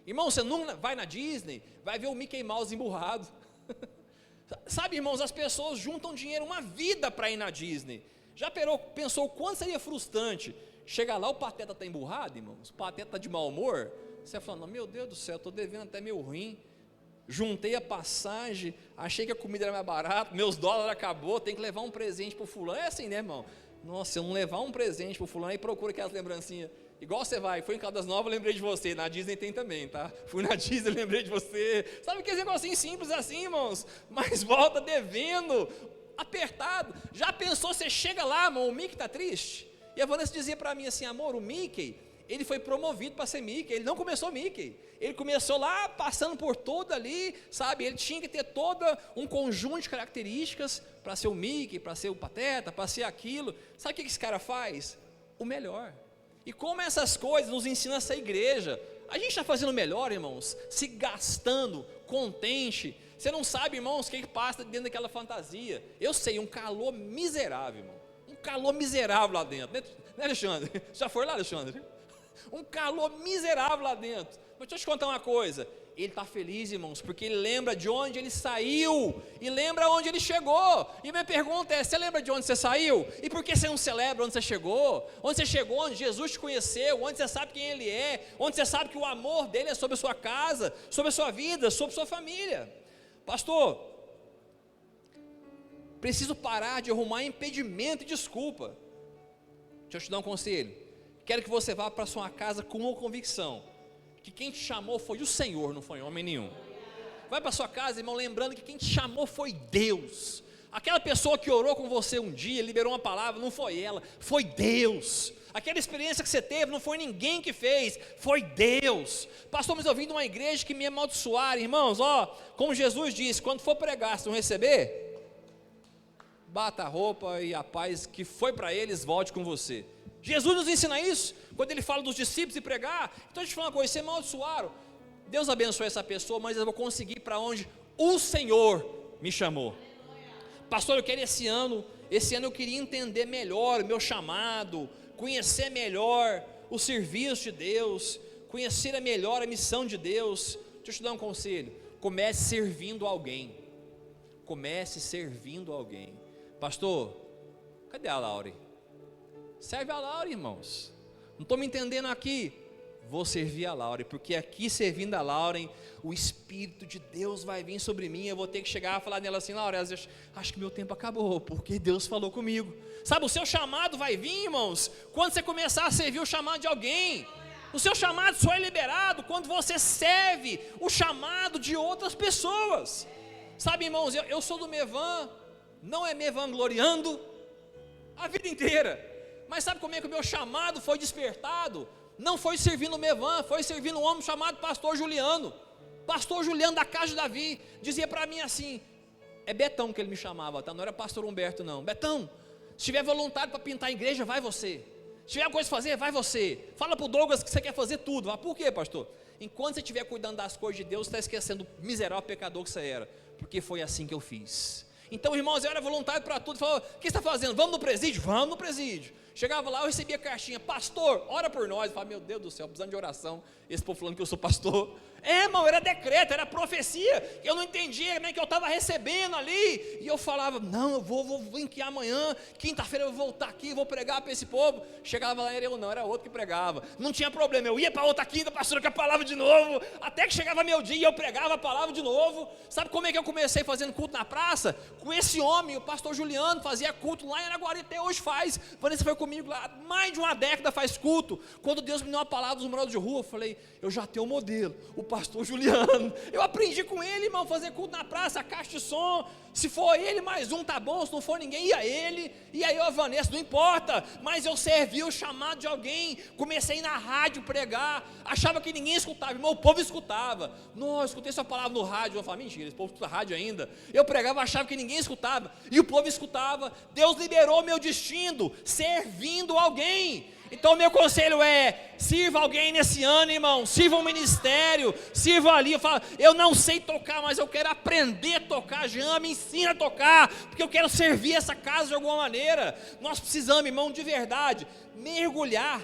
Speaker 1: Irmão, você não vai na Disney, vai ver o Mickey Mouse emburrado. Sabe, irmãos, as pessoas juntam dinheiro uma vida para ir na Disney. Já pensou o quanto seria frustrante? Chega lá, o Pateta está emburrado, irmãos, o Pateta está de mau humor, você fala, meu Deus do céu, estou devendo até meu rim, juntei a passagem, achei que a comida era mais barata, meus dólares acabou, tem que levar um presente para o fulano, é assim, né, irmão? Nossa, se eu não levar um presente para o fulano, aí procura aquelas lembrancinhas, igual você vai, foi em Caldas Novas, lembrei de você, na Disney tem também, tá? Fui na Disney, lembrei de você, sabe aqueles negocinhos simples assim, irmãos, mas volta devendo, apertado. Já pensou, você chega lá, irmão, o Mickey está triste? E a Vanessa dizia para mim assim, amor, o Mickey, ele foi promovido para ser Mickey, ele não começou Mickey, ele começou lá, passando por todo ali, sabe, ele tinha que ter todo um conjunto de características, para ser o Mickey, para ser o Pateta, para ser aquilo, sabe o que esse cara faz? O melhor. E como essas coisas nos ensinam essa igreja, a gente está fazendo o melhor, irmãos, se gastando, contente, você não sabe, irmãos, o que passa dentro daquela fantasia, eu sei, um calor miserável, irmão, um calor miserável lá dentro, né Alexandre? Já foi lá, Alexandre? Um calor miserável lá dentro, mas deixa eu te contar uma coisa, ele está feliz, irmãos, porque ele lembra de onde ele saiu, e lembra onde ele chegou, e minha pergunta é, você lembra de onde você saiu? E por que você não celebra onde você chegou, onde Jesus te conheceu, onde você sabe quem ele é, onde você sabe que o amor dele é sobre a sua casa, sobre a sua vida, sobre a sua família? Pastor, preciso parar de arrumar impedimento e desculpa. Deixa eu te dar um conselho, quero que você vá para a sua casa com uma convicção, que quem te chamou foi o Senhor, não foi homem nenhum. vai para sua casa, irmão, lembrando que quem te chamou foi Deus. Aquela pessoa que orou com você um dia, liberou uma palavra, não foi ela, foi Deus. Aquela experiência que você teve, não foi ninguém que fez, foi Deus. Pastor, mas eu vim de uma igreja que me amaldiçoaram, irmãos, como Jesus disse, quando for pregar, se não receber, bata a roupa e a paz que foi para eles, volte com você. Jesus nos ensina isso, quando ele fala dos discípulos e pregar. Então deixa eu te falar uma coisa, se amaldiçoaram, Deus abençoe essa pessoa, mas eu vou conseguir para onde o Senhor me chamou. Pastor, eu quero esse ano eu queria entender melhor o meu chamado, conhecer melhor o serviço de Deus, conhecer melhor a missão de Deus. Deixa eu te dar um conselho, comece servindo alguém. Pastor, cadê a Laure? Serve a Laure, irmãos. Não estou me entendendo aqui. Vou servir a Laure, porque aqui servindo a Laure, o Espírito de Deus vai vir sobre mim. Eu vou ter que chegar e falar nela assim: Laure, acho que meu tempo acabou, porque Deus falou comigo. Sabe, o seu chamado vai vir, irmãos, quando você começar a servir o chamado de alguém. O seu chamado só é liberado quando você serve o chamado de outras pessoas. Sabe, irmãos, eu sou do Mevan, não é me vangloriando a vida inteira, mas sabe como é que o meu chamado foi despertado? Não foi servindo o Mevan, foi servindo um homem chamado Pastor Juliano. Pastor Juliano da casa de Davi, dizia para mim assim, é Betão que ele me chamava, tá? Não era Pastor Humberto não. Betão, se tiver voluntário para pintar a igreja, vai você. Se tiver coisa para fazer, vai você. Fala para o Douglas que você quer fazer tudo. Por quê, pastor? Enquanto você estiver cuidando das coisas de Deus, você está esquecendo o miserável pecador que você era, porque foi assim que eu fiz. Então, irmãos, eu era voluntário para tudo. Falava, o que você está fazendo? Vamos no presídio? Vamos no presídio. Chegava lá, eu recebia cartinha, pastor, ora por nós. Eu falava, meu Deus do céu, precisando de oração. Esse povo falando que eu sou pastor. Irmão, era decreto, era profecia. Eu não entendia, né, que eu estava recebendo ali. E eu falava, não, eu vou vir aqui amanhã, quinta-feira eu vou voltar aqui, vou pregar para esse povo. Chegava lá, era outro que pregava. Não tinha problema, eu ia para outra quinta, pastor, com a palavra de novo. Até que chegava meu dia e eu pregava a palavra de novo. Sabe como é que eu comecei fazendo culto na praça? Com esse homem, o pastor Juliano, fazia culto lá em Araguari, até hoje faz. Vanessa foi comigo lá, mais de uma década faz culto. Quando Deus me deu uma palavra dos moradores de rua, eu falei, eu já tenho um modelo, o pastor Juliano. Eu aprendi com ele, irmão, fazer culto na praça, a caixa de som. Se for ele mais um, tá bom. Se não for ninguém, ia ele. E aí eu, a Vanessa, não importa. Mas eu servi o chamado de alguém. Comecei na rádio pregar. Achava que ninguém escutava, irmão, o povo escutava. Não, eu escutei sua palavra no rádio. Eu falava, mentira, esse povo escuta rádio ainda. Eu pregava, achava que ninguém escutava. E o povo escutava. Deus liberou meu destino, servindo alguém. Então o meu conselho é, sirva alguém nesse ano, irmão, sirva um ministério, sirva ali. Eu não sei tocar, mas eu quero aprender a tocar. Jean, me ensina a tocar, porque eu quero servir essa casa de alguma maneira. Nós precisamos, irmão, de verdade, mergulhar.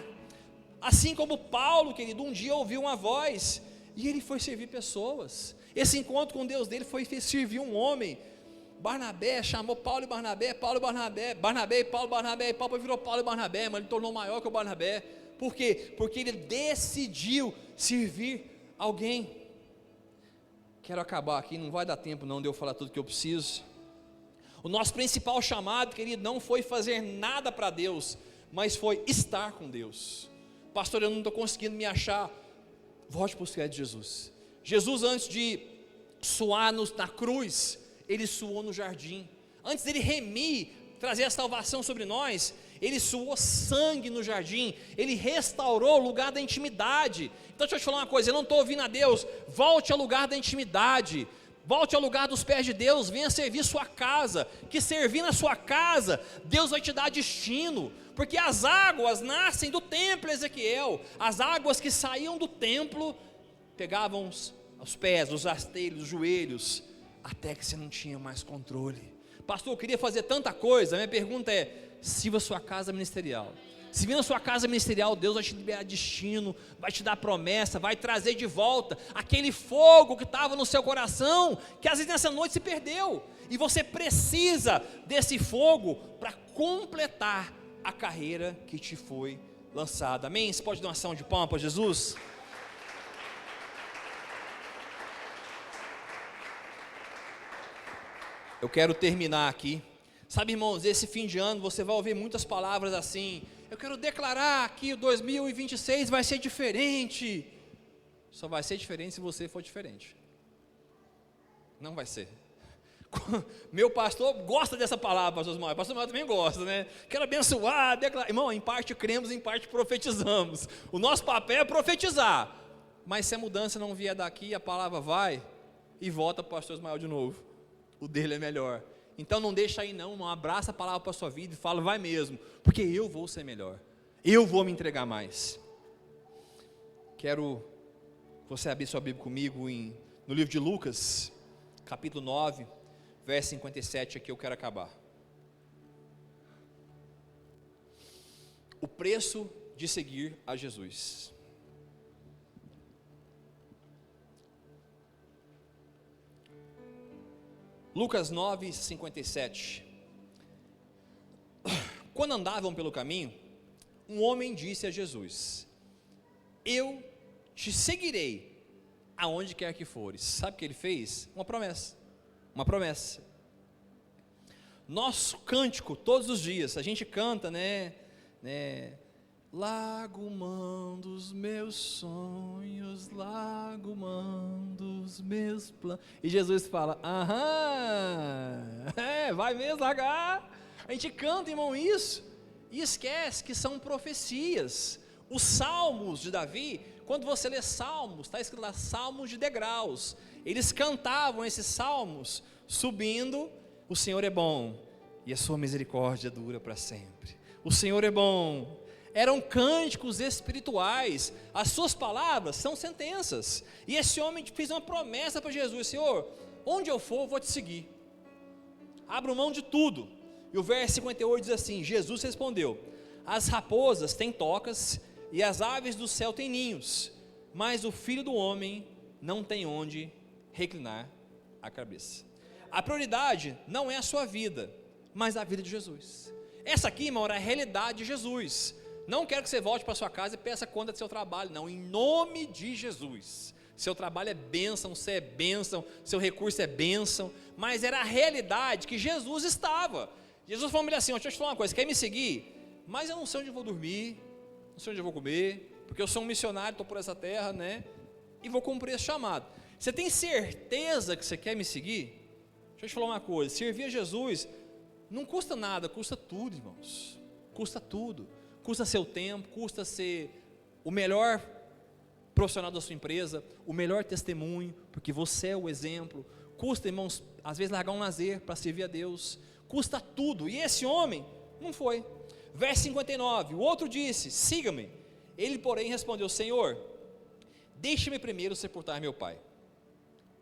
Speaker 1: Assim como Paulo, querido, um dia ouviu uma voz, e ele foi servir pessoas. Esse encontro com Deus dele foi servir um homem. Barnabé chamou Paulo e Barnabé, Paulo e Barnabé, Barnabé e Paulo, Barnabé e Paulo, virou Paulo e Barnabé, mas ele tornou maior que o Barnabé. Por quê? Porque ele decidiu servir alguém. Quero acabar aqui, não vai dar tempo não de eu falar tudo que eu preciso. O nosso principal chamado, querido, não foi fazer nada para Deus, mas foi estar com Deus. Pastor, eu não estou conseguindo me achar. Volte para os pés de Jesus. Jesus, antes de suar na cruz, ele suou no jardim. Antes dele remir, trazer a salvação sobre nós, ele suou sangue no jardim. Ele restaurou o lugar da intimidade. Então deixa eu te falar uma coisa, eu não estou ouvindo a Deus. Volte ao lugar da intimidade, volte ao lugar dos pés de Deus. Venha servir sua casa, que servindo a sua casa, Deus vai te dar destino. Porque as águas nascem do templo, Ezequiel. As águas que saíam do templo pegavam os pés, os rasteiros, os joelhos, até que você não tinha mais controle. Pastor, eu queria fazer tanta coisa. Minha pergunta é, sirva a sua casa ministerial. Se vir na sua casa ministerial, Deus vai te liberar destino, vai te dar promessa, vai trazer de volta aquele fogo que estava no seu coração, que às vezes nessa noite se perdeu, e você precisa desse fogo para completar a carreira que te foi lançada. Amém? Você pode dar uma ação de palmas para Jesus? Eu quero terminar aqui. Sabe, irmãos, esse fim de ano você vai ouvir muitas palavras assim, eu quero declarar que o 2026 vai ser diferente. Só vai ser diferente se você for diferente. Não vai ser. Meu pastor gosta dessa palavra, pastor Ismael. Pastor Ismael também gosta, né? Quero abençoar, declarar. Irmão, em parte cremos, em parte profetizamos. O nosso papel é profetizar. Mas se a mudança não vier daqui, a palavra vai e volta para o pastor Ismael de novo. O dele é melhor. Então não deixa aí não abraça a palavra para a sua vida e fala, vai mesmo, porque eu vou ser melhor. Eu vou me entregar mais. Quero você abrir sua Bíblia comigo no livro de Lucas, capítulo 9, verso 57, aqui eu quero acabar. O preço de seguir a Jesus. Lucas 9, 57. Quando andavam pelo caminho, um homem disse a Jesus: eu te seguirei aonde quer que fores. Sabe o que ele fez? Uma promessa. Uma promessa. Nosso cântico, todos os dias, a gente canta, né? Largo mão dos meus sonhos, largo mão dos meus planos. E Jesus fala, vai mesmo largar. A gente canta, irmão, isso, e esquece que são profecias. Os salmos de Davi, quando você lê salmos, está escrito lá, salmos de degraus. Eles cantavam esses salmos, subindo, o Senhor é bom, e a sua misericórdia dura para sempre. O Senhor é bom. Eram cânticos espirituais, as suas palavras são sentenças, e esse homem fez uma promessa para Jesus: Senhor, onde eu for, eu vou te seguir, abro mão de tudo. E o verso 58 diz assim: Jesus respondeu: as raposas têm tocas, e as aves do céu têm ninhos, mas o Filho do Homem não tem onde reclinar a cabeça. A prioridade não é a sua vida, mas a vida de Jesus. Essa aqui, irmão, é a realidade de Jesus. Não quero que você volte para sua casa e peça conta do seu trabalho, não, em nome de Jesus. Seu trabalho é bênção, você é bênção, seu recurso é bênção, mas era a realidade que Jesus estava. Jesus falou para ele assim: deixa eu te falar uma coisa, você quer me seguir? Mas eu não sei onde eu vou dormir, não sei onde eu vou comer, porque eu sou um missionário, estou por essa terra, né? E vou cumprir esse chamado. Você tem certeza que você quer me seguir? Deixa eu te falar uma coisa, servir a Jesus não custa nada, custa tudo, irmãos, custa tudo. Custa seu tempo, custa ser o melhor profissional da sua empresa, o melhor testemunho, porque você é o exemplo. Custa, irmãos, às vezes largar um lazer para servir a Deus, custa tudo. E esse homem não foi. Verso 59, o outro disse: siga-me. Ele, porém, respondeu: Senhor, deixe-me primeiro sepultar meu pai.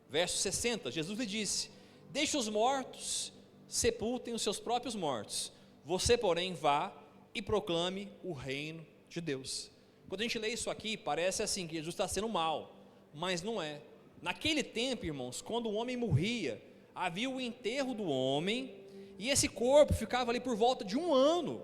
Speaker 1: Verso 60, Jesus lhe disse: deixe os mortos sepultem os seus próprios mortos, você, porém, vá e proclame o reino de Deus. Quando a gente lê isso aqui, parece assim, que Jesus está sendo mal, mas não é. Naquele tempo, irmãos, quando o homem morria, havia o enterro do homem, e esse corpo ficava ali por volta de 1 ano.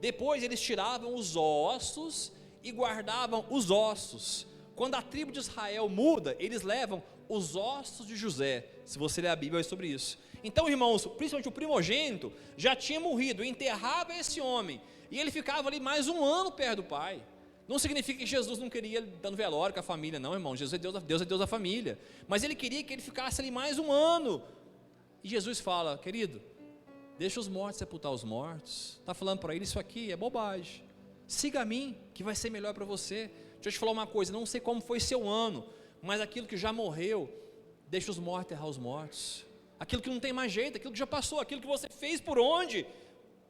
Speaker 1: Depois eles tiravam os ossos e guardavam os ossos. Quando a tribo de Israel muda, eles levam os ossos de José. Se você ler a Bíblia, é sobre isso. Então, irmãos, principalmente o primogênito já tinha morrido, enterrava esse homem, e ele ficava ali mais 1 ano perto do pai. Não significa que Jesus não queria dar no velório com a família, não, irmão. Jesus é Deus da família, mas ele queria que ele ficasse ali mais 1 ano. E Jesus fala: querido, deixa os mortos sepultar os mortos. Está falando para ele: isso aqui é bobagem, siga a mim, que vai ser melhor para você. Deixa eu te falar uma coisa, não sei como foi seu ano, mas aquilo que já morreu, deixa os mortos enterrar os mortos. Aquilo que não tem mais jeito, aquilo que já passou, aquilo que você fez por onde,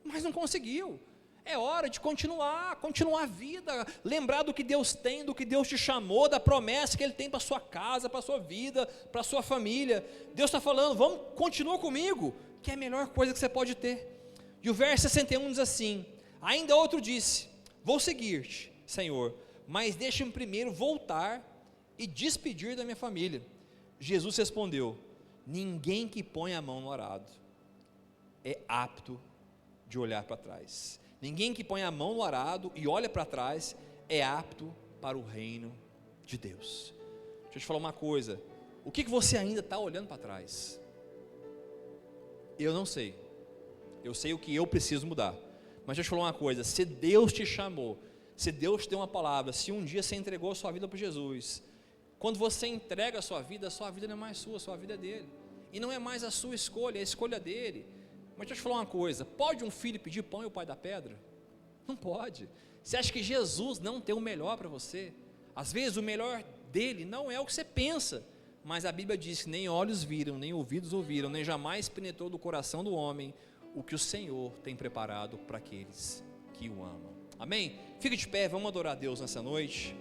Speaker 1: mas não conseguiu. É hora de continuar a vida, lembrar do que Deus tem, do que Deus te chamou, da promessa que Ele tem para a sua casa, para a sua vida, para a sua família. Deus está falando: continua comigo, que é a melhor coisa que você pode ter. E o verso 61 diz assim: ainda outro disse: vou seguir-te, Senhor, mas deixa-me primeiro voltar e despedir da minha família. Jesus respondeu: ninguém que põe a mão no arado é apto de olhar para trás. Ninguém que põe a mão no arado e olha para trás é apto para o reino de Deus. Deixa eu te falar uma coisa: o que você ainda está olhando para trás? Eu não sei. Eu sei o que eu preciso mudar. Mas deixa eu te falar uma coisa: se Deus te chamou, se Deus te deu uma palavra, se um dia você entregou a sua vida para Jesus, Quando você entrega a sua vida não é mais sua, a sua vida é dele. E não é mais a sua escolha, é a escolha dele. Mas deixa eu te falar uma coisa: pode um filho pedir pão e o pai dar pedra? Não pode. Você acha que Jesus não tem o melhor para você? Às vezes o melhor dele não é o que você pensa, mas a Bíblia diz que nem olhos viram, nem ouvidos ouviram, nem jamais penetrou do coração do homem o que o Senhor tem preparado para aqueles que o amam. Amém? Fica de pé, vamos adorar a Deus nessa noite.